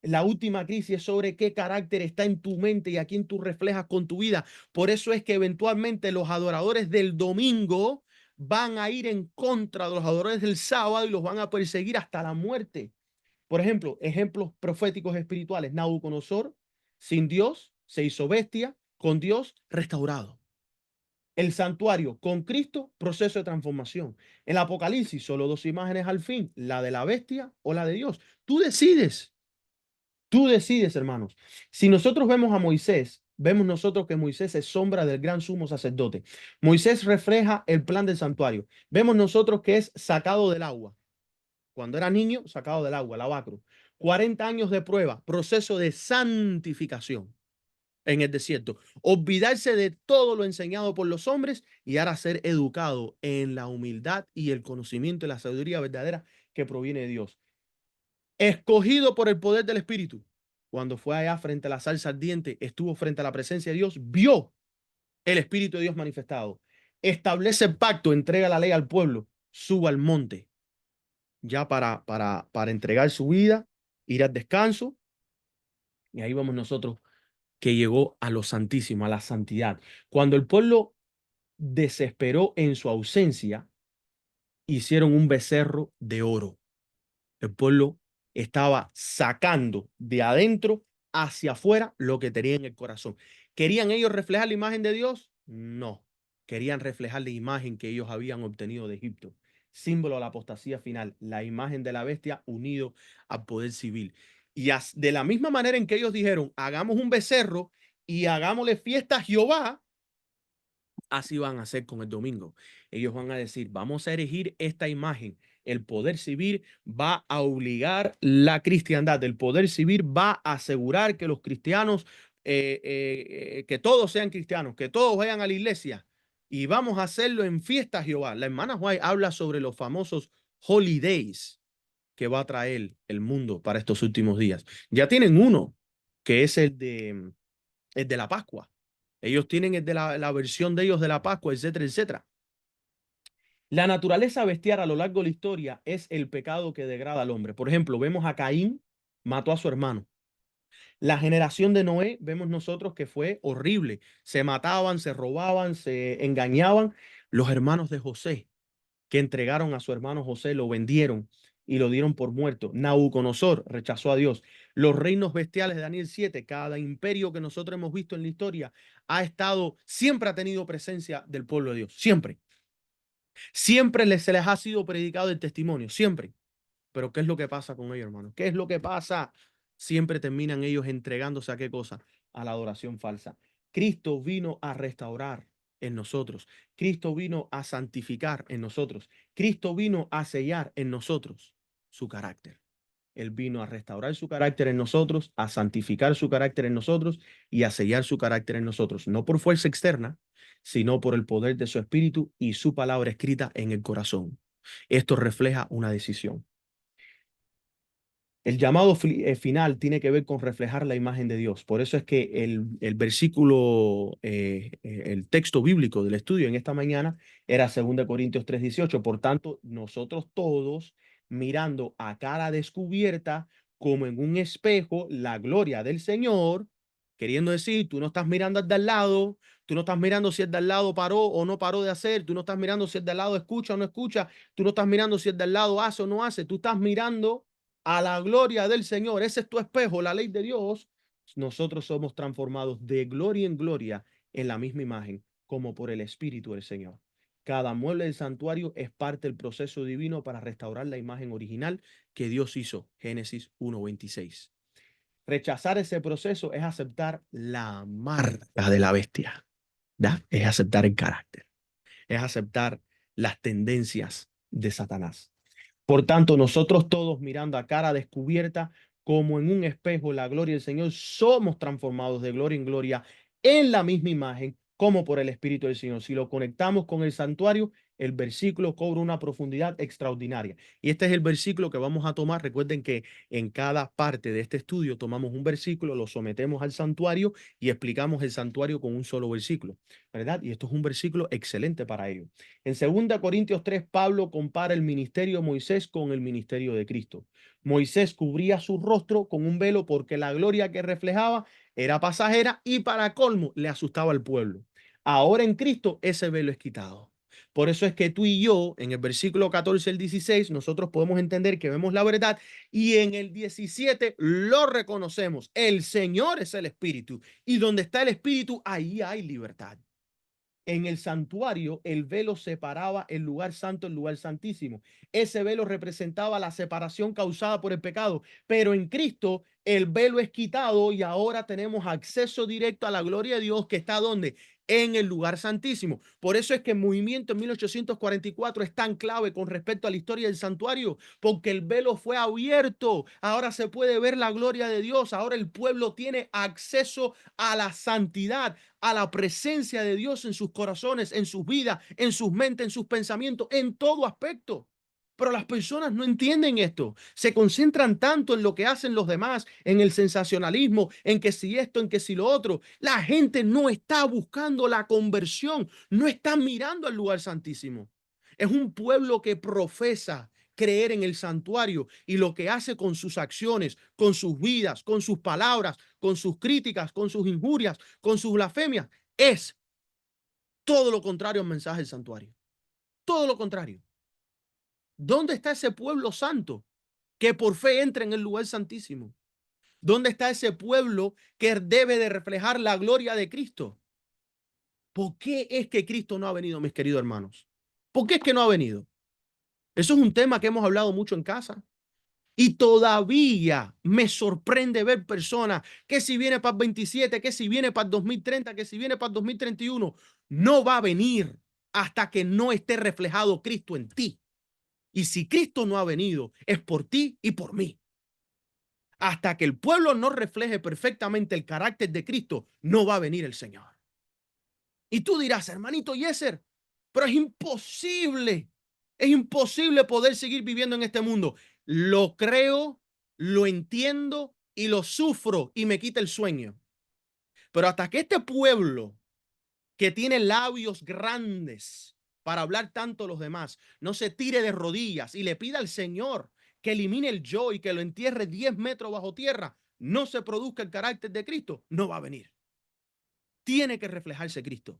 La última crisis es sobre qué carácter está en tu mente y a quién tú reflejas con tu vida. Por eso es que eventualmente los adoradores del domingo van a ir en contra de los adoradores del sábado y los van a perseguir hasta la muerte. Por ejemplo, ejemplos proféticos espirituales. Nabucodonosor, sin Dios, se hizo bestia, con Dios, restaurado. El santuario, con Cristo, proceso de transformación. El Apocalipsis, solo dos imágenes al fin, la de la bestia o la de Dios. Tú decides. Tú decides, hermanos. Si nosotros vemos a Moisés, vemos nosotros que Moisés es sombra del gran sumo sacerdote. Moisés refleja el plan del santuario. Vemos nosotros que es sacado del agua. Cuando era niño, sacado del agua, lavacro. 40 años de prueba, proceso de santificación en el desierto. Olvidarse de todo lo enseñado por los hombres y ahora ser educado en la humildad y el conocimiento y la sabiduría verdadera que proviene de Dios. Escogido por el poder del Espíritu. Cuando fue allá frente a la salsa ardiente, estuvo frente a la presencia de Dios, vio el Espíritu de Dios manifestado. Establece el pacto, entrega la ley al pueblo, suba al monte, ya para entregar su vida, ir al descanso. Y ahí vamos nosotros que llegó a lo santísimo, a la santidad. Cuando el pueblo desesperó en su ausencia, hicieron un becerro de oro. El pueblo estaba sacando de adentro hacia afuera lo que tenía en el corazón. ¿Querían ellos reflejar la imagen de Dios? No. Querían reflejar la imagen que ellos habían obtenido de Egipto. Símbolo de la apostasía final, la imagen de la bestia unido al poder civil. Y de la misma manera en que ellos dijeron, hagamos un becerro y hagámosle fiesta a Jehová, así van a hacer con el domingo. Ellos van a decir, vamos a erigir esta imagen. El poder civil va a obligar la cristiandad. El poder civil va a asegurar que los cristianos, que todos sean cristianos, que todos vayan a la iglesia. Y vamos a hacerlo en fiesta, Jehová. La hermana White habla sobre los famosos holidays que va a traer el mundo para estos últimos días. Ya tienen uno, que es el de la Pascua. Ellos tienen el de la versión de ellos de la Pascua, etcétera, etcétera. La naturaleza bestial a lo largo de la historia es el pecado que degrada al hombre. Por ejemplo, vemos a Caín, mató a su hermano. La generación de Noé, vemos nosotros que fue horrible. Se mataban, se robaban, se engañaban. Los hermanos de José, que entregaron a su hermano José, lo vendieron y lo dieron por muerto. Nabucodonosor rechazó a Dios. Los reinos bestiales de Daniel 7, cada imperio que nosotros hemos visto en la historia siempre ha tenido presencia del pueblo de Dios, siempre. Siempre se les ha sido predicado el testimonio, siempre. Pero ¿qué es lo que pasa con ellos, hermano? ¿Qué es lo que pasa? Siempre terminan ellos entregándose a qué cosa? A la adoración falsa. Cristo vino a restaurar en nosotros. Cristo vino a santificar en nosotros. Cristo vino a sellar en nosotros su carácter. Él vino a restaurar su carácter en nosotros, a santificar su carácter en nosotros y a sellar su carácter en nosotros, no por fuerza externa, sino por el poder de su espíritu y su palabra escrita en el corazón. Esto refleja una decisión. El llamado final tiene que ver con reflejar la imagen de Dios. Por eso es que el versículo, el texto bíblico del estudio en esta mañana era 2 Corintios 3:18. Por tanto, nosotros todos mirando a cara descubierta como en un espejo la gloria del Señor, queriendo decir, tú no estás mirando al de al lado, tú no estás mirando si el de al lado paró o no paró de hacer, tú no estás mirando si el de al lado escucha o no escucha, tú no estás mirando si el de al lado hace o no hace, tú estás mirando a la gloria del Señor. Ese es tu espejo, la ley de Dios. Nosotros somos transformados de gloria en gloria en la misma imagen, como por el Espíritu del Señor. Cada mueble del santuario es parte del proceso divino para restaurar la imagen original que Dios hizo. Génesis 1:26. Rechazar ese proceso es aceptar la marca de la bestia. ¿Da? Es aceptar el carácter. Es aceptar las tendencias de Satanás. Por tanto, nosotros todos mirando a cara descubierta, como en un espejo, la gloria del Señor, somos transformados de gloria en gloria en la misma imagen, como por el Espíritu del Señor. Si lo conectamos con el santuario, el versículo cobra una profundidad extraordinaria. Y este es el versículo que vamos a tomar. Recuerden que en cada parte de este estudio tomamos un versículo, lo sometemos al santuario y explicamos el santuario con un solo versículo, ¿verdad? Y esto es un versículo excelente para ello. En 2 Corintios 3, Pablo compara el ministerio de Moisés con el ministerio de Cristo. Moisés cubría su rostro con un velo porque la gloria que reflejaba era pasajera y para colmo le asustaba al pueblo. Ahora en Cristo ese velo es quitado. Por eso es que tú y yo, en el versículo 14 al 16, nosotros podemos entender que vemos la verdad y en el 17 lo reconocemos. El Señor es el Espíritu y donde está el Espíritu, ahí hay libertad. En el santuario, el velo separaba el lugar santo del lugar santísimo. Ese velo representaba la separación causada por el pecado, pero en Cristo el velo es quitado y ahora tenemos acceso directo a la gloria de Dios que está donde en el lugar santísimo. Por eso es que el movimiento en 1844 es tan clave con respecto a la historia del santuario, porque el velo fue abierto. Ahora se puede ver la gloria de Dios. Ahora el pueblo tiene acceso a la santidad, a la presencia de Dios en sus corazones, en sus vidas, en sus mentes, en sus pensamientos, en todo aspecto. Pero las personas no entienden esto. Se concentran tanto en lo que hacen los demás, en el sensacionalismo, en que si esto, en que si lo otro. La gente no está buscando la conversión, no está mirando al lugar santísimo. Es un pueblo que profesa creer en el santuario y lo que hace con sus acciones, con sus vidas, con sus palabras, con sus críticas, con sus injurias, con sus blasfemias, es todo lo contrario al mensaje del santuario. Todo lo contrario. ¿Dónde está ese pueblo santo que por fe entra en el lugar santísimo? ¿Dónde está ese pueblo que debe de reflejar la gloria de Cristo? ¿Por qué es que Cristo no ha venido, mis queridos hermanos? ¿Por qué es que no ha venido? Eso es un tema que hemos hablado mucho en casa. Y todavía me sorprende ver personas que si viene para el 27, que si viene para el 2030, que si viene para el 2031, no va a venir hasta que no esté reflejado Cristo en ti. Y si Cristo no ha venido, es por ti y por mí. Hasta que el pueblo no refleje perfectamente el carácter de Cristo, no va a venir el Señor. Y tú dirás, hermanito Yeser, pero es imposible poder seguir viviendo en este mundo. Lo creo, lo entiendo y lo sufro y me quita el sueño. Pero hasta que este pueblo que tiene labios grandes para hablar tanto a los demás, no se tire de rodillas y le pida al Señor que elimine el yo y que lo entierre 10 metros bajo tierra, no se produzca el carácter de Cristo, no va a venir. Tiene que reflejarse Cristo.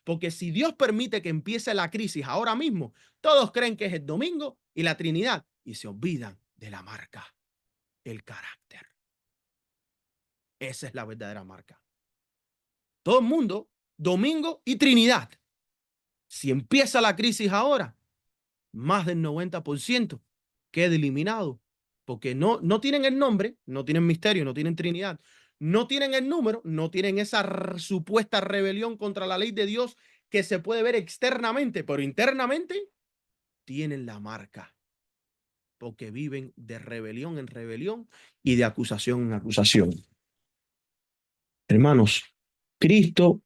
Porque si Dios permite que empiece la crisis ahora mismo, todos creen que es el domingo y la Trinidad y se olvidan de la marca, el carácter. Esa es la verdadera marca. Todo el mundo, domingo y Trinidad. Si empieza la crisis ahora, más del 90% queda eliminado. Porque no tienen el nombre, no tienen misterio, no tienen Trinidad, no tienen el número, no tienen esa supuesta rebelión contra la ley de Dios que se puede ver externamente, pero internamente tienen la marca, porque viven de rebelión en rebelión y de acusación en acusación. Hermanos, Cristo,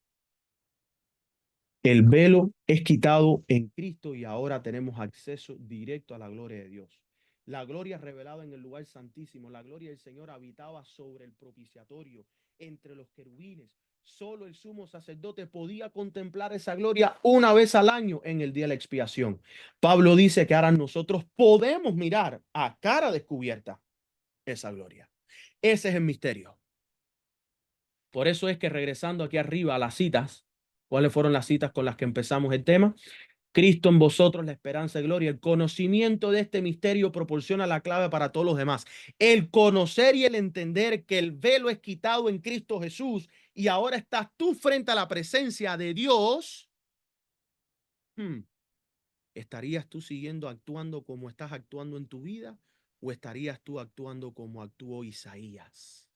el velo es quitado en Cristo y ahora tenemos acceso directo a la gloria de Dios. La gloria revelada en el lugar santísimo. La gloria del Señor habitaba sobre el propiciatorio, entre los querubines. Solo el sumo sacerdote podía contemplar esa gloria una vez al año en el día de la expiación. Pablo dice que ahora nosotros podemos mirar a cara descubierta esa gloria. Ese es el misterio. Por eso es que regresando aquí arriba a las citas, ¿cuáles fueron las citas con las que empezamos el tema? Cristo en vosotros, la esperanza de gloria. El conocimiento de este misterio proporciona la clave para todos los demás. El conocer y el entender que el velo es quitado en Cristo Jesús y ahora estás tú frente a la presencia de Dios. ¿Estarías tú siguiendo actuando como estás actuando en tu vida o estarías tú actuando como actuó Isaías?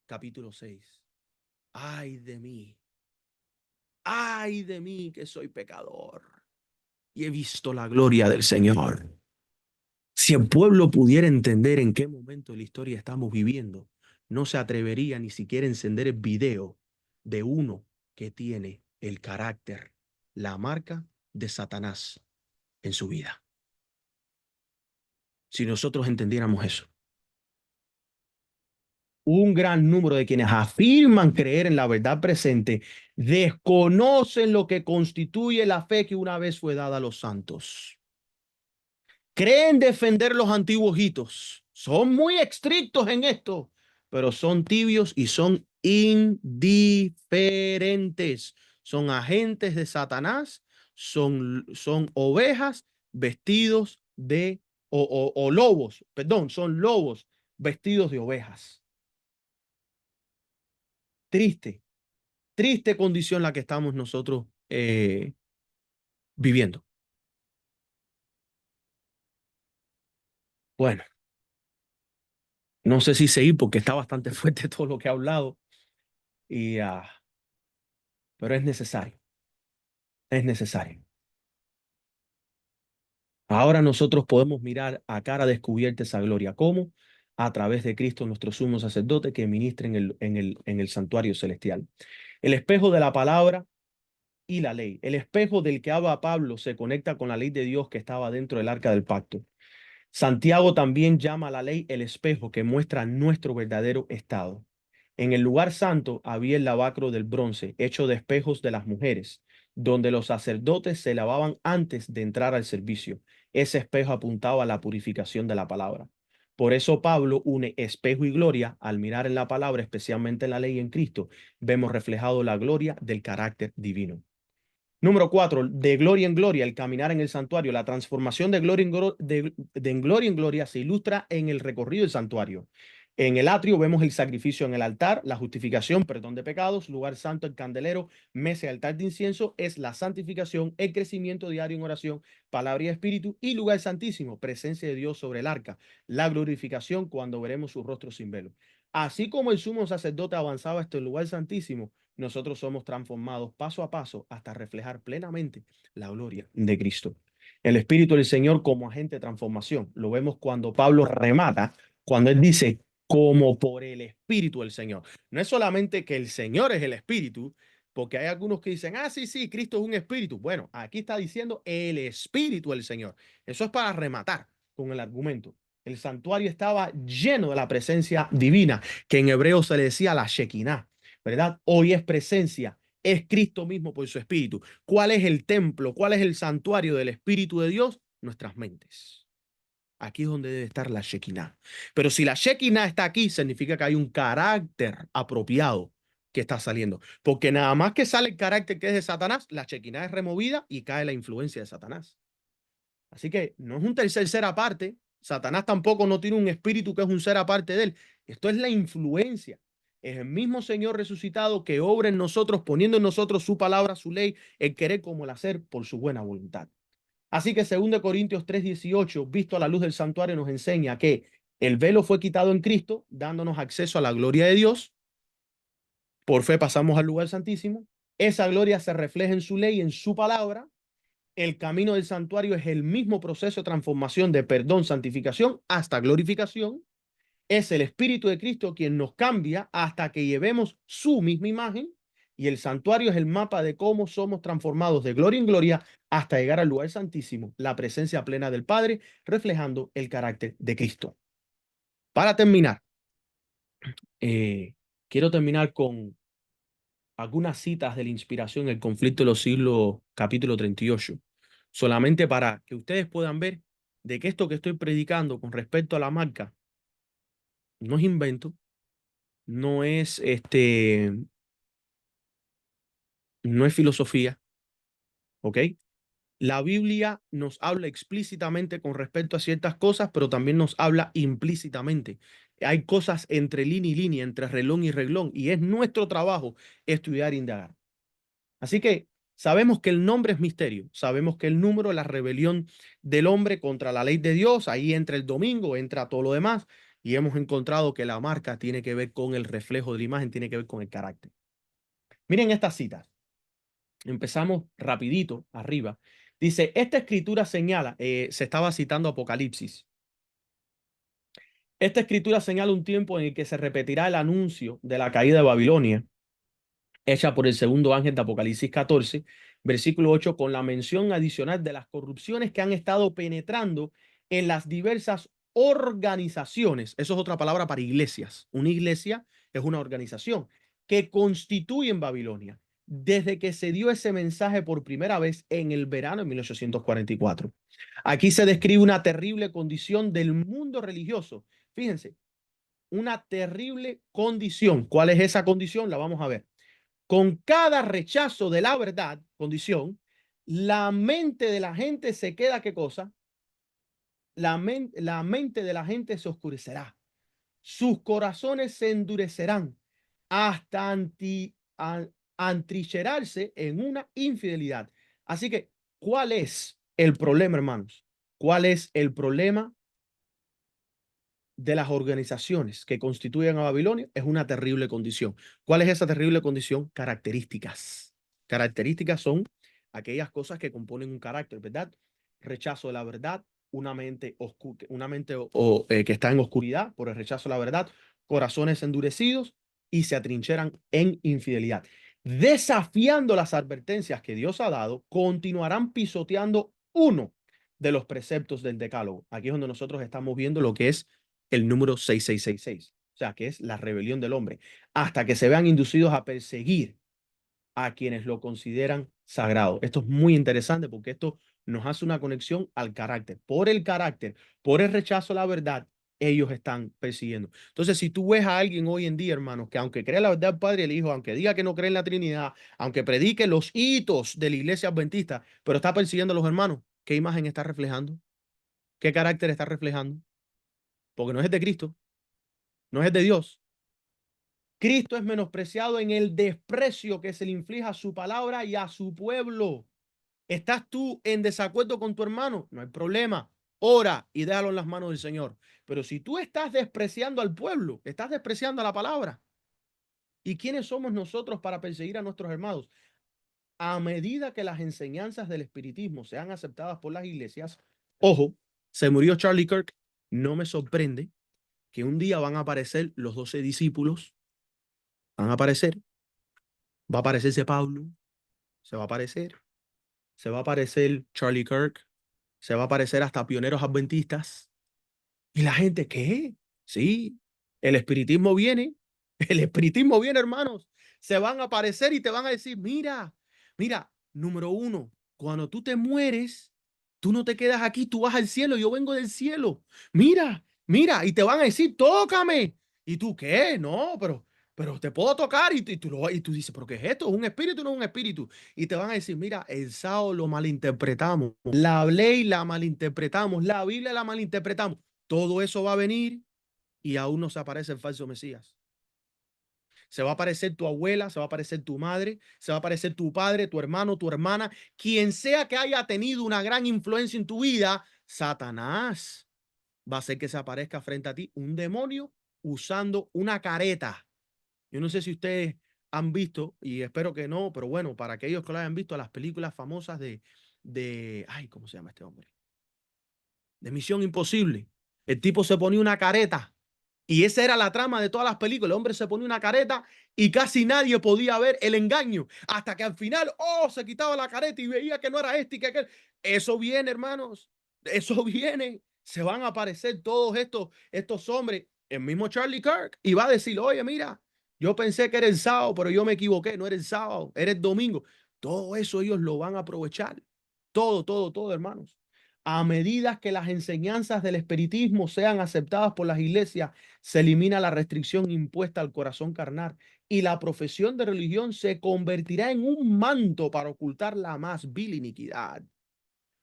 Capítulo 6. Ay de mí que soy pecador y he visto la gloria del Señor. Si el pueblo pudiera entender en qué momento de la historia estamos viviendo, no se atrevería ni siquiera a encender el video de uno que tiene el carácter, la marca de Satanás en su vida. Si nosotros entendiéramos eso. Un gran número de quienes afirman creer en la verdad presente desconocen lo que constituye la fe que una vez fue dada a los santos. Creen defender los antiguos hitos. Son muy estrictos en esto, pero son tibios y son indiferentes. Son agentes de Satanás, son ovejas vestidos de, o lobos, perdón, son lobos vestidos de ovejas. Triste, triste condición la que estamos nosotros viviendo. Bueno, no sé si seguir porque está bastante fuerte todo lo que he hablado, y, pero es necesario. Es necesario. Ahora nosotros podemos mirar a cara descubierta esa gloria. ¿Cómo? A través de Cristo, nuestro sumo sacerdote, que ministra en el santuario celestial. El espejo de la palabra y la ley. El espejo del que habla Pablo se conecta con la ley de Dios que estaba dentro del arca del pacto. Santiago también llama a la ley el espejo que muestra nuestro verdadero estado. En el lugar santo había el lavacro del bronce, hecho de espejos de las mujeres, donde los sacerdotes se lavaban antes de entrar al servicio. Ese espejo apuntaba a la purificación de la palabra. Por eso Pablo une espejo y gloria al mirar en la palabra, especialmente en la ley en Cristo, vemos reflejado la gloria del carácter divino. Número 4, de gloria en gloria, el caminar en el santuario. La transformación de gloria en gloria en gloria se ilustra en el recorrido del santuario. En el atrio vemos el sacrificio en el altar, la justificación, perdón de pecados, lugar santo, el candelero, mesa y altar de incienso, es la santificación, el crecimiento diario en oración, palabra y espíritu, y lugar santísimo, presencia de Dios sobre el arca, la glorificación cuando veremos su rostro sin velo. Así como el sumo sacerdote avanzaba hasta el lugar santísimo, nosotros somos transformados paso a paso hasta reflejar plenamente la gloria de Cristo. El Espíritu del Señor como agente de transformación. Lo vemos cuando Pablo remata, cuando él dice, como por el Espíritu del Señor. No es solamente que el Señor es el Espíritu, porque hay algunos que dicen, sí, sí, Cristo es un Espíritu. Bueno, aquí está diciendo el Espíritu del Señor. Eso es para rematar con el argumento. El santuario estaba lleno de la presencia divina, que en hebreo se le decía la Shekinah, ¿verdad? Hoy es presencia, es Cristo mismo por su Espíritu. ¿Cuál es el templo? ¿Cuál es el santuario del Espíritu de Dios? Nuestras mentes. Aquí es donde debe estar la Shekinah. Pero si la Shekinah está aquí, significa que hay un carácter apropiado que está saliendo. Porque nada más que sale el carácter que es de Satanás, la Shekinah es removida y cae la influencia de Satanás. Así que no es un tercer ser aparte. Satanás tampoco no tiene un espíritu que es un ser aparte de él. Esto es la influencia. Es el mismo Señor resucitado que obra en nosotros, poniendo en nosotros su palabra, su ley, el querer como el hacer por su buena voluntad. Así que 2 Corintios 3:18, visto a la luz del santuario, nos enseña que el velo fue quitado en Cristo, dándonos acceso a la gloria de Dios. Por fe pasamos al lugar santísimo. Esa gloria se refleja en su ley, en su palabra. El camino del santuario es el mismo proceso de transformación de perdón, santificación hasta glorificación. Es el Espíritu de Cristo quien nos cambia hasta que llevemos su misma imagen. Y el santuario es el mapa de cómo somos transformados de gloria en gloria hasta llegar al lugar santísimo, la presencia plena del Padre, reflejando el carácter de Cristo. Para terminar, quiero terminar con algunas citas de la inspiración, el conflicto de los siglos, capítulo 38, solamente para que ustedes puedan ver de que esto que estoy predicando con respecto a la marca no es invento, no es no es filosofía, ¿ok? La Biblia nos habla explícitamente con respecto a ciertas cosas, pero también nos habla implícitamente. Hay cosas entre línea y línea, entre relón y reglón, y es nuestro trabajo estudiar e indagar. Así que sabemos que el nombre es misterio, sabemos que el número es la rebelión del hombre contra la ley de Dios, ahí entra el domingo, entra todo lo demás, y hemos encontrado que la marca tiene que ver con el reflejo de la imagen, tiene que ver con el carácter. Miren estas citas. Empezamos rapidito, arriba. Dice, esta escritura señala, se estaba citando Apocalipsis. Esta escritura señala un tiempo en el que se repetirá el anuncio de la caída de Babilonia, hecha por el segundo ángel de Apocalipsis 14, versículo 8, con la mención adicional de las corrupciones que han estado penetrando en las diversas organizaciones. Eso es otra palabra para iglesias. Una iglesia es una organización que constituyen Babilonia desde que se dio ese mensaje por primera vez en el verano de 1844. Aquí se describe una terrible condición del mundo religioso. Fíjense, una terrible condición. ¿Cuál es esa condición? La vamos a ver. Con cada rechazo de la verdad, condición, la mente de la gente se queda, ¿qué cosa? La mente de la gente se oscurecerá. Sus corazones se endurecerán hasta antrincherarse en una infidelidad. Así que, ¿cuál es el problema, hermanos? ¿Cuál es el problema de las organizaciones que constituyen a Babilonia? Es una terrible condición. ¿Cuál es esa terrible condición? Características. Características son aquellas cosas que componen un carácter, ¿verdad? Rechazo de la verdad, una mente, que está en oscuridad por el rechazo de la verdad, corazones endurecidos y se atrincheran en infidelidad. Desafiando las advertencias que Dios ha dado, continuarán pisoteando uno de los preceptos del decálogo. Aquí es donde nosotros estamos viendo lo que es el número 6666, o sea, que es la rebelión del hombre, hasta que se vean inducidos a perseguir a quienes lo consideran sagrado. Esto es muy interesante porque esto nos hace una conexión al carácter. Por el rechazo a la verdad, ellos están persiguiendo. Entonces, si tú ves a alguien hoy en día, hermanos, que aunque cree la verdad del Padre y el Hijo, aunque diga que no cree en la Trinidad, aunque predique los hitos de la iglesia adventista, pero está persiguiendo a los hermanos, ¿qué imagen está reflejando? ¿Qué carácter está reflejando? Porque no es de Cristo, no es de Dios. Cristo es menospreciado en el desprecio que se le inflige a su palabra y a su pueblo. ¿Estás tú en desacuerdo con tu hermano? No hay problema. Ora y déjalo en las manos del Señor. Pero si tú estás despreciando al pueblo, estás despreciando a la palabra. ¿Y quiénes somos nosotros para perseguir a nuestros hermanos? A medida que las enseñanzas del espiritismo sean aceptadas por las iglesias, ojo, se murió Charlie Kirk, no me sorprende que un día van a aparecer los 12 discípulos, van a aparecer, va a aparecerse Pablo, se va a aparecer, se va a aparecer Charlie Kirk, se va a aparecer hasta pioneros adventistas. Y la gente, ¿qué? Sí, el espiritismo viene, el espiritismo viene, hermanos. Se van a aparecer y te van a decir, mira, número uno, cuando tú te mueres, tú no te quedas aquí, tú vas al cielo, yo vengo del cielo. Mira, y te van a decir, tócame. ¿Y tú qué? No, pero te puedo tocar y tú dices, ¿pero qué es esto? ¿Es un espíritu o no es un espíritu? Y te van a decir, mira, el sábado lo malinterpretamos, la ley la malinterpretamos, la Biblia la malinterpretamos. Todo eso va a venir y aún no se aparece el falso Mesías. Se va a aparecer tu abuela, se va a aparecer tu madre, se va a aparecer tu padre, tu hermano, tu hermana, quien sea que haya tenido una gran influencia en tu vida. Satanás va a hacer que se aparezca frente a ti un demonio usando una careta. Yo no sé si ustedes han visto, y espero que no, pero bueno, para aquellos que lo hayan visto, las películas famosas ay, ¿cómo se llama este hombre? De Misión Imposible. El tipo se ponía una careta Y esa era la trama de todas las películas. El hombre se ponía una careta y casi nadie podía ver el engaño. Hasta que al final, se quitaba la careta y veía que no era este y que aquel. Eso viene, hermanos. Eso viene. Se van a aparecer todos estos hombres. El mismo Charlie Kirk. Y va a decir, oye, mira, yo pensé que era el sábado, pero yo me equivoqué. No era el sábado, era el domingo. Todo eso ellos lo van a aprovechar. Todo, todo, todo, hermanos. A medida que las enseñanzas del espiritismo sean aceptadas por las iglesias, se elimina la restricción impuesta al corazón carnal y la profesión de religión se convertirá en un manto para ocultar la más vil iniquidad.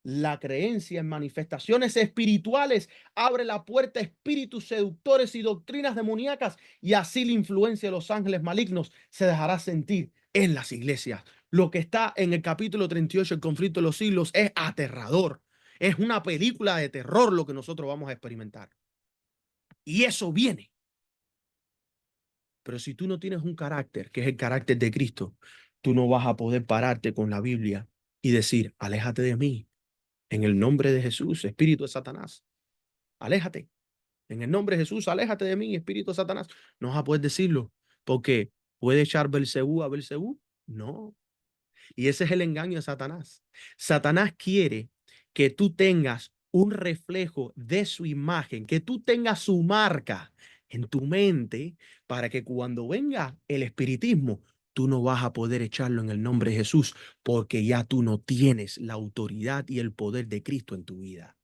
La creencia en manifestaciones espirituales abre la puerta a espíritus seductores y doctrinas demoníacas, y así la influencia de los ángeles malignos se dejará sentir en las iglesias. Lo que está en el capítulo 38, el conflicto de los siglos, es aterrador. Es una película de terror lo que nosotros vamos a experimentar. Y eso viene. Pero si tú no tienes un carácter, que es el carácter de Cristo, tú no vas a poder pararte con la Biblia y decir, aléjate de mí, en el nombre de Jesús, espíritu de Satanás. Aléjate. En el nombre de Jesús, aléjate de mí, espíritu de Satanás. No vas a poder decirlo, porque puede echar Belcebú a Belcebú. No. Y ese es el engaño de Satanás. Satanás quiere que tú tengas un reflejo de su imagen, que tú tengas su marca en tu mente, para que cuando venga el espiritismo, tú no vas a poder echarlo en el nombre de Jesús, porque ya tú no tienes la autoridad y el poder de Cristo en tu vida.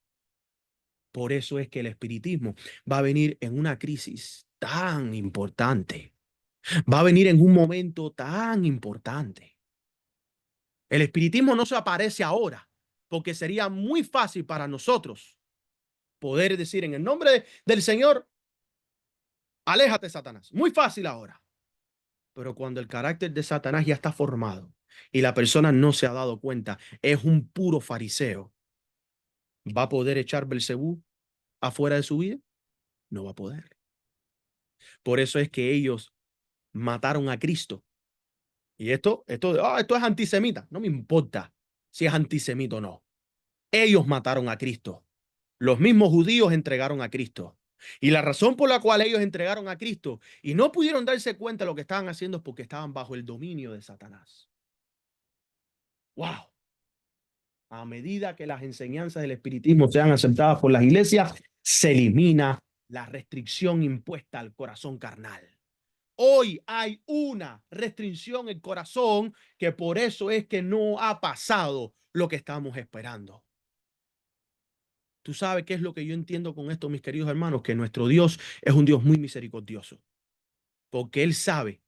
Por eso es que el espiritismo va a venir en una crisis tan importante. Va a venir en un momento tan importante. El espiritismo no se aparece ahora, porque sería muy fácil para nosotros poder decir en el nombre del Señor, aléjate, Satanás. Muy fácil ahora. Pero cuando el carácter de Satanás ya está formado y la persona no se ha dado cuenta, es un puro fariseo, ¿va a poder echar Belcebú afuera de su vida? No va a poder. Por eso es que ellos mataron a Cristo. Y esto es antisemita. No me importa si es antisemita o no. Ellos mataron a Cristo. Los mismos judíos entregaron a Cristo. Y la razón por la cual ellos entregaron a Cristo y no pudieron darse cuenta de lo que estaban haciendo es porque estaban bajo el dominio de Satanás. ¡Wow! A medida que las enseñanzas del espiritismo sean aceptadas por las iglesias, se elimina la restricción impuesta al corazón carnal. Hoy hay una restricción en el corazón, que por eso es que no ha pasado lo que estamos esperando. Tú sabes qué es lo que yo entiendo con esto, mis queridos hermanos, que nuestro Dios es un Dios muy misericordioso, porque Él sabe,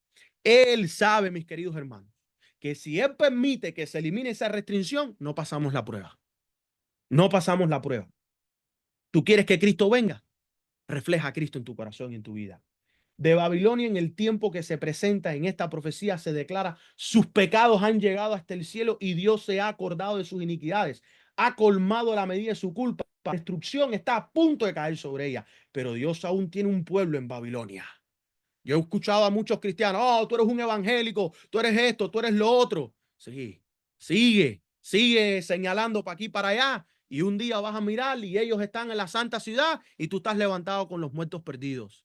mis queridos hermanos, que si Él permite que se elimine esa restricción, no pasamos la prueba. No pasamos la prueba. ¿Tú quieres que Cristo venga? Refleja a Cristo en tu corazón y en tu vida. De Babilonia, en el tiempo que se presenta en esta profecía, se declara: sus pecados han llegado hasta el cielo y Dios se ha acordado de sus iniquidades. Ha colmado la medida de su culpa. La destrucción está a punto de caer sobre ella, pero Dios aún tiene un pueblo en Babilonia. Yo he escuchado a muchos cristianos: tú eres un evangélico, tú eres esto, tú eres lo otro. Sí, sigue señalando para aquí, para allá, y un día vas a mirar y ellos están en la santa ciudad y tú estás levantado con los muertos perdidos.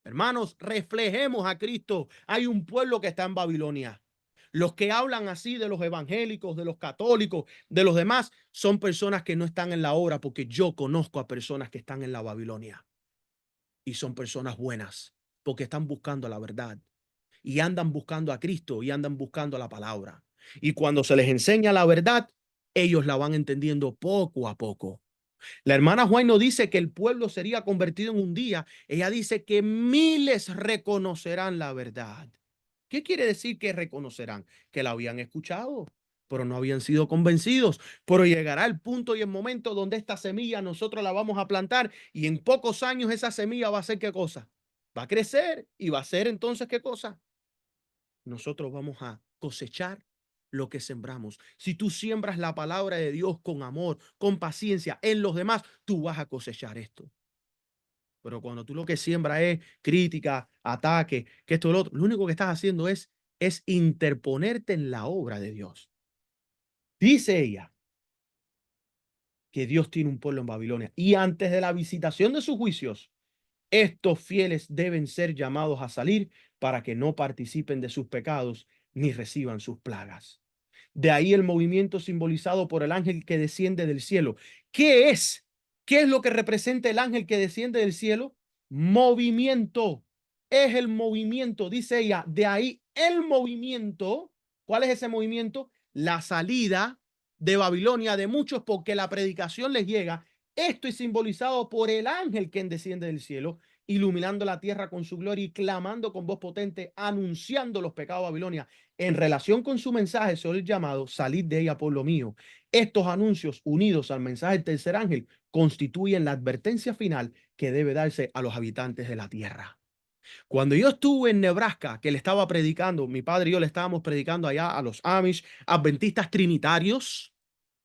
Hermanos, reflejemos a Cristo. Hay un pueblo que está en Babilonia. Los que hablan así de los evangélicos, de los católicos, de los demás, son personas que no están en la obra, porque yo conozco a personas que están en la Babilonia y son personas buenas, porque están buscando la verdad y andan buscando a Cristo y andan buscando la palabra. Y cuando se les enseña la verdad, ellos la van entendiendo poco a poco. La hermana Juan no dice que el pueblo sería convertido en un día. Ella dice que miles reconocerán la verdad. ¿Qué quiere decir que reconocerán? Que la habían escuchado, pero no habían sido convencidos. Pero llegará el punto y el momento donde esta semilla nosotros la vamos a plantar, y en pocos años esa semilla va a ser ¿qué cosa? Va a crecer y va a ser entonces ¿qué cosa? Nosotros vamos a cosechar lo que sembramos. Si tú siembras la palabra de Dios con amor, con paciencia en los demás, tú vas a cosechar esto. Pero cuando tú lo que siembras es crítica, ataque, que esto, lo otro, lo único que estás haciendo es interponerte en la obra de Dios. Dice ella que Dios tiene un pueblo en Babilonia, y antes de la visitación de sus juicios, Estos fieles deben ser llamados a salir para que no participen de sus pecados ni reciban sus plagas. De ahí el movimiento simbolizado por el ángel que desciende del cielo. ¿Qué es? ¿Qué es lo que representa el ángel que desciende del cielo? Movimiento. Es el movimiento, dice ella. De ahí el movimiento. ¿Cuál es ese movimiento? La salida de Babilonia de muchos, porque la predicación les llega. Esto es simbolizado por el ángel que desciende del cielo, iluminando la tierra con su gloria y clamando con voz potente, anunciando los pecados de Babilonia. En relación con su mensaje sobre el llamado, salid de ella, pueblo mío. Estos anuncios, unidos al mensaje del tercer ángel, constituyen la advertencia final que debe darse a los habitantes de la tierra. Cuando yo estuve en Nebraska, que le estaba predicando, mi padre y yo le estábamos predicando allá a los Amish, adventistas trinitarios.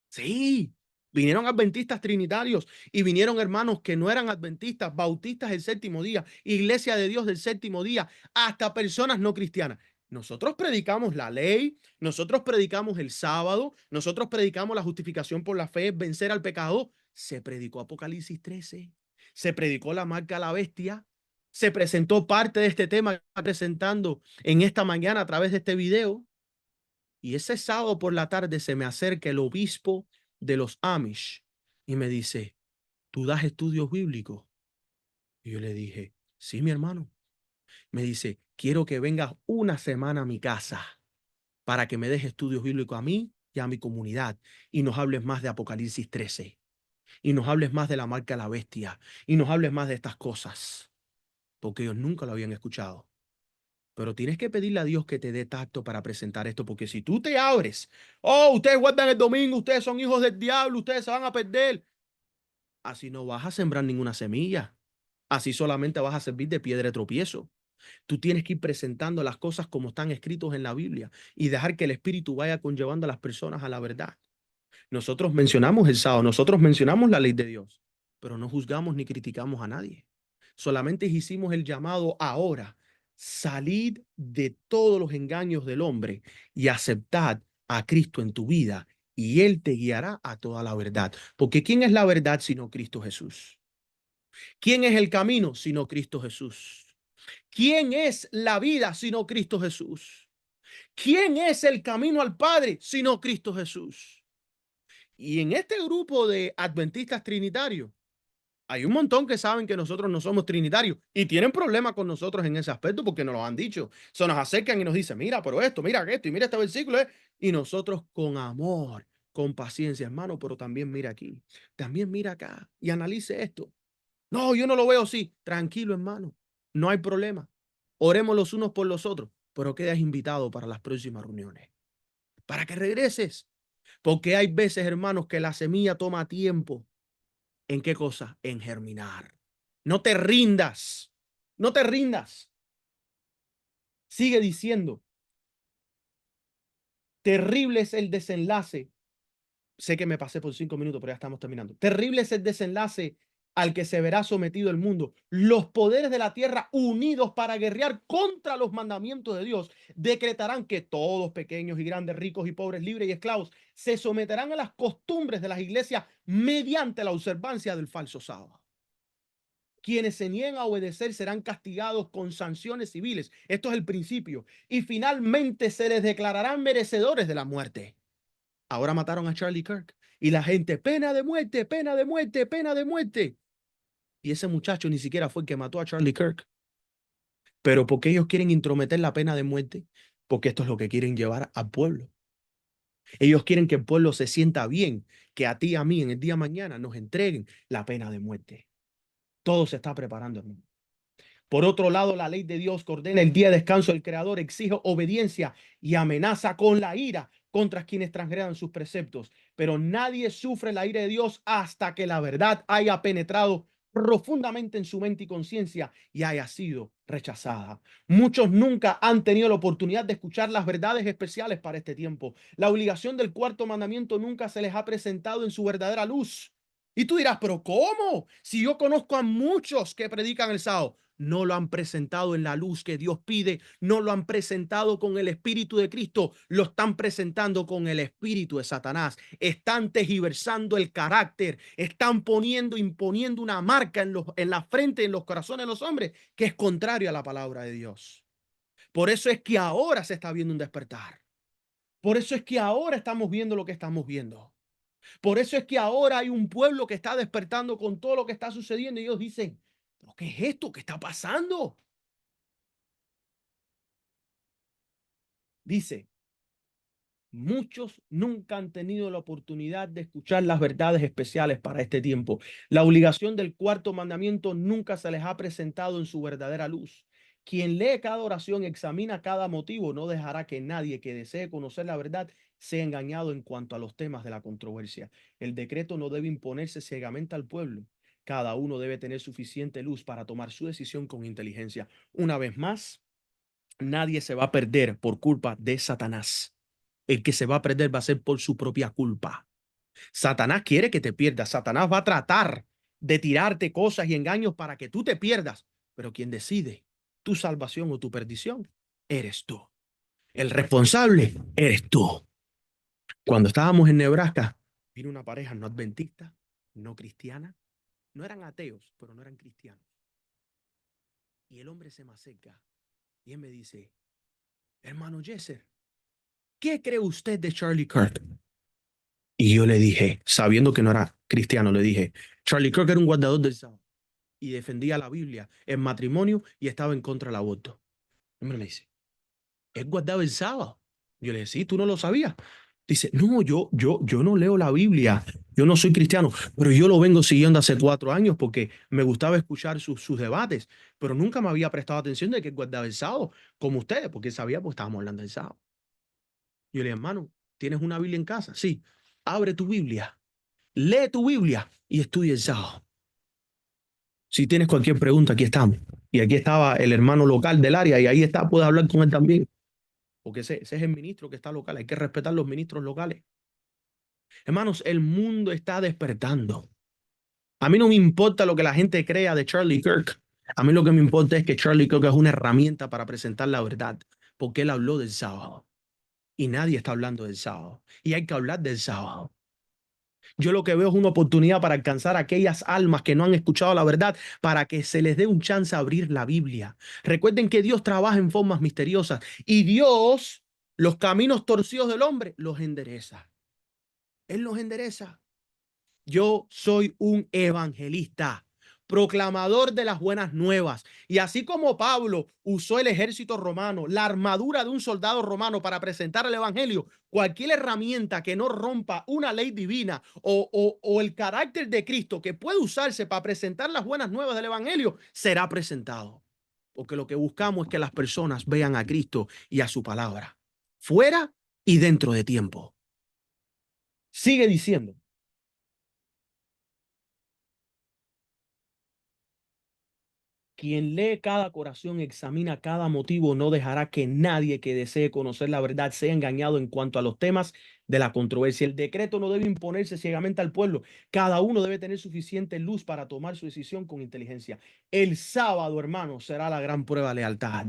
Sí, vinieron adventistas trinitarios y vinieron hermanos que no eran adventistas, bautistas del séptimo día, Iglesia de Dios del séptimo día, hasta personas no cristianas. Nosotros predicamos la ley, nosotros predicamos el sábado, nosotros predicamos la justificación por la fe, vencer al pecado. Se predicó Apocalipsis 13, se predicó la marca a la bestia, se presentó parte de este tema presentando en esta mañana a través de este video. Y ese sábado por la tarde se me acerca el obispo de los Amish y me dice, ¿tú das estudios bíblicos? Y yo le dije, sí, mi hermano. Me dice, quiero que vengas una semana a mi casa para que me des estudios bíblicos a mí y a mi comunidad y nos hables más de Apocalipsis 13 y nos hables más de la marca de la bestia y nos hables más de estas cosas, porque ellos nunca lo habían escuchado. Pero tienes que pedirle a Dios que te dé tacto para presentar esto, porque si tú te abres, oh, ustedes guardan el domingo, ustedes son hijos del diablo, ustedes se van a perder. Así no vas a sembrar ninguna semilla. Así solamente vas a servir de piedra de tropiezo. Tú tienes que ir presentando las cosas como están escritos en la Biblia y dejar que el Espíritu vaya conllevando a las personas a la verdad. Nosotros mencionamos el sábado, nosotros mencionamos la ley de Dios, pero no juzgamos ni criticamos a nadie. Solamente hicimos el llamado ahora, salid de todos los engaños del hombre y aceptad a Cristo en tu vida y Él te guiará a toda la verdad. Porque ¿quién es la verdad sino Cristo Jesús? ¿Quién es el camino sino Cristo Jesús? ¿Quién es la vida sino Cristo Jesús? ¿Quién es el camino al Padre sino Cristo Jesús? Y en este grupo de adventistas trinitarios, hay un montón que saben que nosotros no somos trinitarios y tienen problemas con nosotros en ese aspecto porque nos lo han dicho. Se nos acercan y nos dicen, mira, pero esto, mira esto y mira este versículo. Y nosotros con amor, con paciencia, hermano, pero también mira aquí, también mira acá y analice esto. No, yo no lo veo así. Tranquilo, hermano, no hay problema. Oremos los unos por los otros, pero quedas invitado para las próximas reuniones, para que regreses. Porque hay veces, hermanos, que la semilla toma tiempo. ¿En qué cosa? En germinar. No te rindas. No te rindas. Sigue diciendo. Terrible es el desenlace. Sé que me pasé por 5 minutos, pero ya estamos terminando. Terrible es el desenlace al que se verá sometido el mundo. Los poderes de la tierra, unidos para guerrear contra los mandamientos de Dios, decretarán que todos, pequeños y grandes, ricos y pobres, libres y esclavos, se someterán a las costumbres de las iglesias mediante la observancia del falso sábado. Quienes se niegan a obedecer serán castigados con sanciones civiles. Esto es el principio. Y finalmente se les declararán merecedores de la muerte. Ahora mataron a Charlie Kirk. Y la gente, pena de muerte, pena de muerte, pena de muerte. Y ese muchacho ni siquiera fue el que mató a Charlie Kirk. Pero porque ellos quieren intrometer la pena de muerte, porque esto es lo que quieren llevar al pueblo. Ellos quieren que el pueblo se sienta bien, que a ti y a mí en el día de mañana nos entreguen la pena de muerte. Todo se está preparando, hermano. Por otro lado, la ley de Dios que ordena el día de descanso del Creador exige obediencia y amenaza con la ira contra quienes transgredan sus preceptos. Pero nadie sufre la ira de Dios hasta que la verdad haya penetrado profundamente en su mente y conciencia y haya sido rechazada. Muchos nunca han tenido la oportunidad de escuchar las verdades especiales para este tiempo. La obligación del cuarto mandamiento nunca se les ha presentado en su verdadera luz. Y tú dirás, pero ¿cómo? Si yo conozco a muchos que predican el sábado. no lo han presentado en la luz que Dios pide, no lo han presentado con el Espíritu de Cristo, lo están presentando con el Espíritu de Satanás. Están tergiversando el carácter, están imponiendo una marca en la frente, en los corazones de los hombres, que es contrario a la palabra de Dios. Por eso es que ahora se está viendo un despertar. Por eso es que ahora estamos viendo lo que estamos viendo. Por eso es que ahora hay un pueblo que está despertando con todo lo que está sucediendo y ellos dicen, ¿pero qué es esto? ¿Qué está pasando? Dice, muchos nunca han tenido la oportunidad de escuchar las verdades especiales para este tiempo. La obligación del cuarto mandamiento nunca se les ha presentado en su verdadera luz. Quien lee cada oración, examina cada motivo, no dejará que nadie que desee conocer la verdad sea engañado en cuanto a los temas de la controversia. El decreto no debe imponerse ciegamente al pueblo. Cada uno debe tener suficiente luz para tomar su decisión con inteligencia. Una vez más, nadie se va a perder por culpa de Satanás. El que se va a perder va a ser por su propia culpa. Satanás quiere que te pierdas. Satanás va a tratar de tirarte cosas y engaños para que tú te pierdas. Pero quien decide tu salvación o tu perdición, eres tú. El responsable eres tú. Cuando estábamos en Nebraska, vino una pareja no adventista, no cristiana. No eran ateos, pero no eran cristianos. Y el hombre se me acerca y él me dice, hermano Jesser, ¿qué cree usted de Charlie Kirk? Y yo le dije, sabiendo que no era cristiano, le dije, Charlie Kirk era un guardador del sábado y defendía la Biblia en matrimonio y estaba en contra del aborto. El hombre me dice, ¿él guardaba el sábado? Yo le dije, sí, ¿tú no lo sabías? Dice, no, yo no leo la Biblia, yo no soy cristiano, pero yo lo vengo siguiendo hace 4 años porque me gustaba escuchar sus debates, pero nunca me había prestado atención de que él guardaba el sábado, como ustedes, porque sabía, pues estábamos hablando del sábado. Yo le dije, hermano, ¿tienes una Biblia en casa? Sí, abre tu Biblia, lee tu Biblia y estudia el sábado. Si tienes cualquier pregunta, aquí estamos. Y aquí estaba el hermano local del área y ahí está, puedes hablar con él también. Porque ese es el ministro que está local. Hay que respetar los ministros locales. Hermanos, el mundo está despertando. A mí no me importa lo que la gente crea de Charlie Kirk. A mí lo que me importa es que Charlie Kirk es una herramienta para presentar la verdad. Porque él habló del sábado. Y nadie está hablando del sábado. Y hay que hablar del sábado. Yo lo que veo es una oportunidad para alcanzar a aquellas almas que no han escuchado la verdad, para que se les dé un chance a abrir la Biblia. Recuerden que Dios trabaja en formas misteriosas y Dios, los caminos torcidos del hombre, los endereza. Él los endereza. Yo soy un evangelista, proclamador de las buenas nuevas. Y así como Pablo usó el ejército romano, la armadura de un soldado romano para presentar el evangelio, cualquier herramienta que no rompa una ley divina o el carácter de Cristo que puede usarse para presentar las buenas nuevas del evangelio, será presentado. Porque lo que buscamos es que las personas vean a Cristo y a su palabra, fuera y dentro de tiempo. Sigue diciendo. Quien lee cada corazón, examina cada motivo, no dejará que nadie que desee conocer la verdad sea engañado en cuanto a los temas de la controversia. El decreto no debe imponerse ciegamente al pueblo. Cada uno debe tener suficiente luz para tomar su decisión con inteligencia. El sábado, hermano, será la gran prueba de lealtad.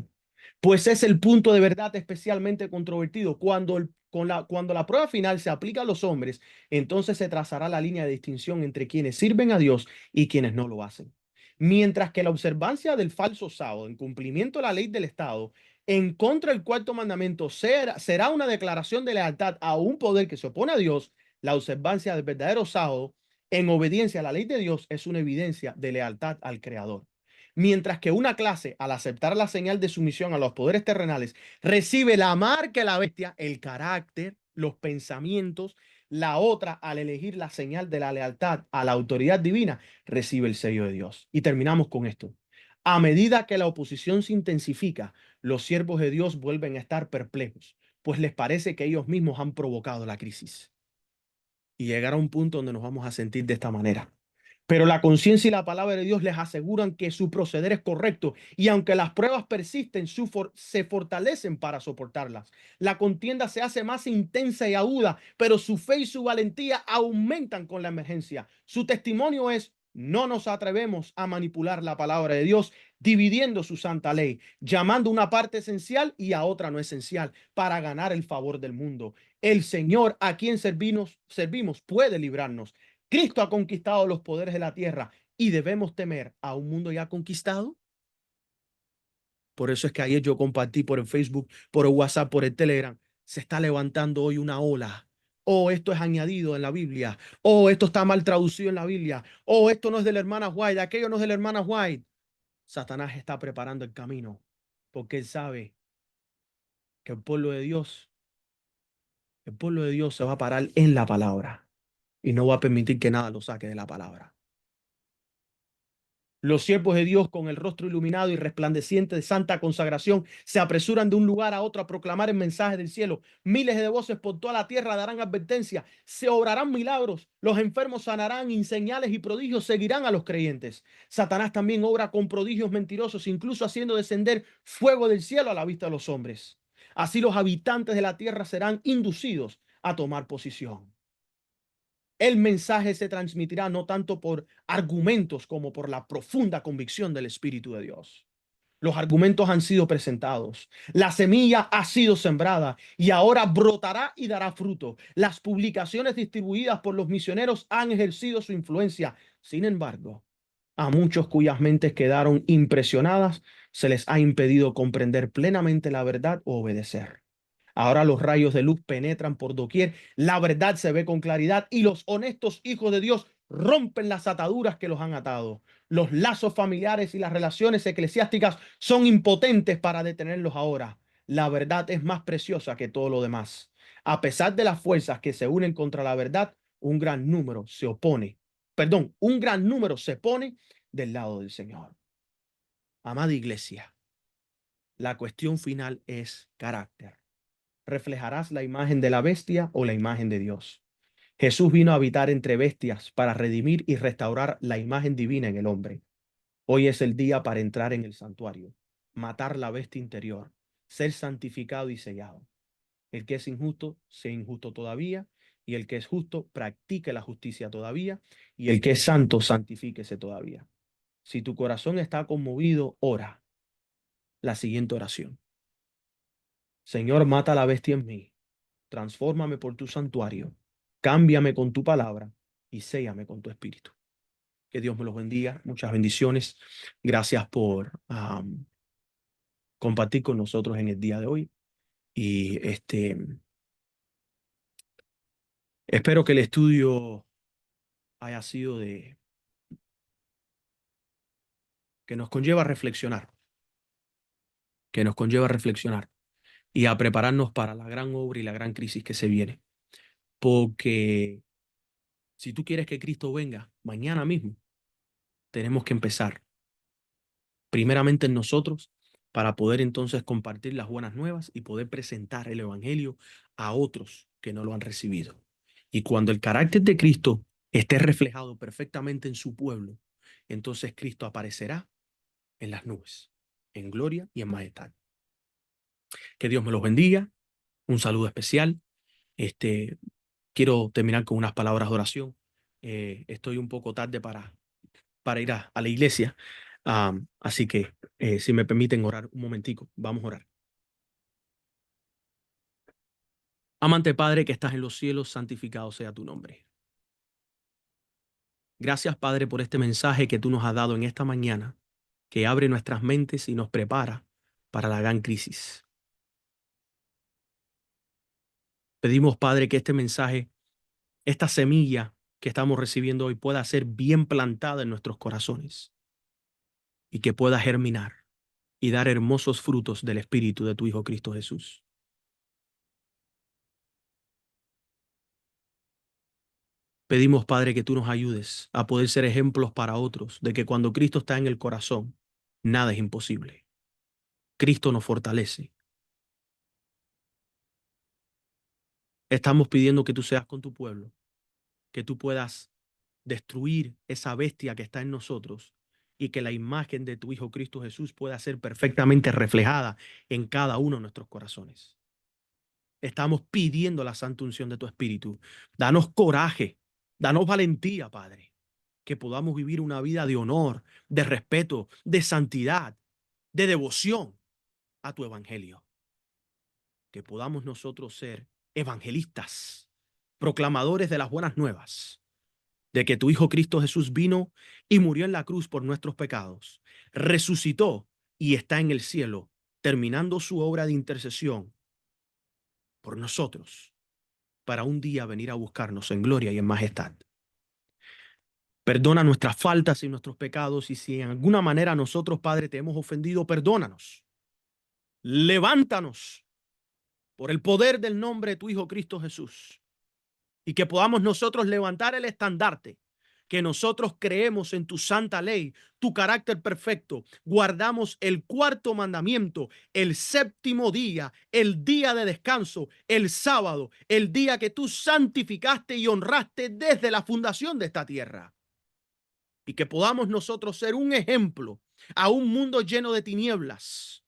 Pues es el punto de verdad especialmente controvertido. Cuando la prueba final se aplica a los hombres, entonces se trazará la línea de distinción entre quienes sirven a Dios y quienes no lo hacen. Mientras que la observancia del falso sábado, en cumplimiento de la ley del Estado, en contra del cuarto mandamiento, será una declaración de lealtad a un poder que se opone a Dios, la observancia del verdadero sábado, en obediencia a la ley de Dios, es una evidencia de lealtad al Creador. Mientras que una clase, al aceptar la señal de sumisión a los poderes terrenales, recibe la marca de la bestia, el carácter, los pensamientos, la otra, al elegir la señal de la lealtad a la autoridad divina, recibe el sello de Dios. Y terminamos con esto. A medida que la oposición se intensifica, los siervos de Dios vuelven a estar perplejos, pues les parece que ellos mismos han provocado la crisis. Y llegar a un punto donde nos vamos a sentir de esta manera. Pero la conciencia y la palabra de Dios les aseguran que su proceder es correcto y aunque las pruebas persisten, se fortalecen para soportarlas. La contienda se hace más intensa y aguda, pero su fe y su valentía aumentan con la emergencia. Su testimonio es No nos atrevemos a manipular la palabra de Dios, dividiendo su santa ley, llamando una parte esencial y a otra no esencial, para ganar el favor del mundo. El Señor a quien servimos puede librarnos. Cristo ha conquistado los poderes de la tierra y debemos temer a un mundo ya conquistado. Por eso es que ayer yo compartí por el Facebook, por el WhatsApp, por el Telegram. Se está levantando hoy una ola. Oh, esto es añadido en la Biblia. Oh, esto está mal traducido en la Biblia. Oh, esto no es de la hermana White. Aquello no es de la hermana White. Satanás está preparando el camino porque él sabe que el pueblo de Dios se va a parar en la palabra y no va a permitir que nada lo saque de la palabra. Los siervos de Dios, con el rostro iluminado y resplandeciente de santa consagración, se apresuran de un lugar a otro a proclamar el mensaje del cielo. Miles de voces por toda la tierra darán advertencia. Se obrarán milagros. Los enfermos sanarán y señales y prodigios seguirán a los creyentes. Satanás también obra con prodigios mentirosos, incluso haciendo descender fuego del cielo a la vista de los hombres. Así los habitantes de la tierra serán inducidos a tomar posición. El mensaje se transmitirá no tanto por argumentos como por la profunda convicción del Espíritu de Dios. Los argumentos han sido presentados, la semilla ha sido sembrada y ahora brotará y dará fruto. Las publicaciones distribuidas por los misioneros han ejercido su influencia. Sin embargo, a muchos cuyas mentes quedaron impresionadas, se les ha impedido comprender plenamente la verdad o obedecer. Ahora los rayos de luz penetran por doquier, la verdad se ve con claridad y los honestos hijos de Dios rompen las ataduras que los han atado. Los lazos familiares y las relaciones eclesiásticas son impotentes para detenerlos ahora. La verdad es más preciosa que todo lo demás. A pesar de las fuerzas que se unen contra la verdad, un gran número se pone del lado del Señor. Amada iglesia, la cuestión final es carácter. ¿Reflejarás la imagen de la bestia o la imagen de Dios? Jesús vino a habitar entre bestias para redimir y restaurar la imagen divina en el hombre. Hoy es el día para entrar en el santuario, matar la bestia interior, ser santificado y sellado. El que es injusto, sea injusto todavía, y el que es justo, practique la justicia todavía, y el que es santo, santifíquese todavía. Si tu corazón está conmovido, ora la siguiente oración. Señor, mata la bestia en mí. Transfórmame por tu santuario, cámbiame con tu palabra y séllame con tu espíritu. Que Dios me los bendiga. Muchas bendiciones. Gracias por compartir con nosotros en el día de hoy. Y espero que el estudio haya sido que nos conlleva a reflexionar, que nos conlleva a reflexionar y a prepararnos para la gran obra y la gran crisis que se viene. Porque si tú quieres que Cristo venga mañana mismo, tenemos que empezar primeramente en nosotros, para poder entonces compartir las buenas nuevas y poder presentar el Evangelio a otros que no lo han recibido. Y cuando el carácter de Cristo esté reflejado perfectamente en su pueblo, entonces Cristo aparecerá en las nubes, en gloria y en majestad. Que Dios me los bendiga. Un saludo especial. Este, quiero terminar con unas palabras de oración. Estoy un poco tarde para ir a la iglesia. Así que, si me permiten orar un momentico, vamos a orar. Amante Padre que estás en los cielos, santificado sea tu nombre. Gracias, Padre, por este mensaje que tú nos has dado en esta mañana, que abre nuestras mentes y nos prepara para la gran crisis. Pedimos, Padre, que este mensaje, esta semilla que estamos recibiendo hoy pueda ser bien plantada en nuestros corazones y que pueda germinar y dar hermosos frutos del Espíritu de tu Hijo Cristo Jesús. Pedimos, Padre, que tú nos ayudes a poder ser ejemplos para otros de que cuando Cristo está en el corazón, nada es imposible. Cristo nos fortalece. Estamos pidiendo que tú seas con tu pueblo, que tú puedas destruir esa bestia que está en nosotros y que la imagen de tu Hijo Cristo Jesús pueda ser perfectamente reflejada en cada uno de nuestros corazones. Estamos pidiendo la santa unción de tu Espíritu. Danos coraje, danos valentía, Padre, que podamos vivir una vida de honor, de respeto, de santidad, de devoción a tu evangelio. Que podamos nosotros ser evangelistas, proclamadores de las buenas nuevas, de que tu Hijo Cristo Jesús vino y murió en la cruz por nuestros pecados, resucitó y está en el cielo, terminando su obra de intercesión por nosotros, para un día venir a buscarnos en gloria y en majestad. Perdona nuestras faltas y nuestros pecados, y si en alguna manera nosotros, Padre, te hemos ofendido, perdónanos. Levántanos por el poder del nombre de tu Hijo Cristo Jesús, y que podamos nosotros levantar el estandarte, que nosotros creemos en tu santa ley, tu carácter perfecto, guardamos el cuarto mandamiento, el séptimo día, el día de descanso, el sábado, el día que tú santificaste y honraste desde la fundación de esta tierra. Y que podamos nosotros ser un ejemplo a un mundo lleno de tinieblas.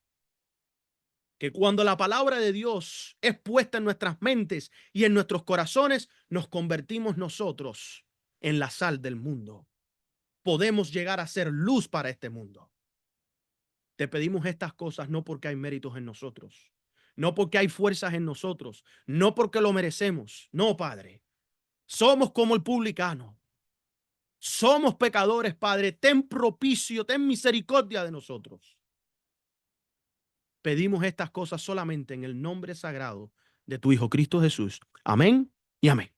Que cuando la palabra de Dios es puesta en nuestras mentes y en nuestros corazones, nos convertimos nosotros en la sal del mundo. Podemos llegar a ser luz para este mundo. Te pedimos estas cosas no porque hay méritos en nosotros, no porque hay fuerzas en nosotros, no porque lo merecemos. No, Padre. Somos como el publicano. Somos pecadores, Padre. Ten propicio, ten misericordia de nosotros. Pedimos estas cosas solamente en el nombre sagrado de tu Hijo Cristo Jesús. Amén y amén.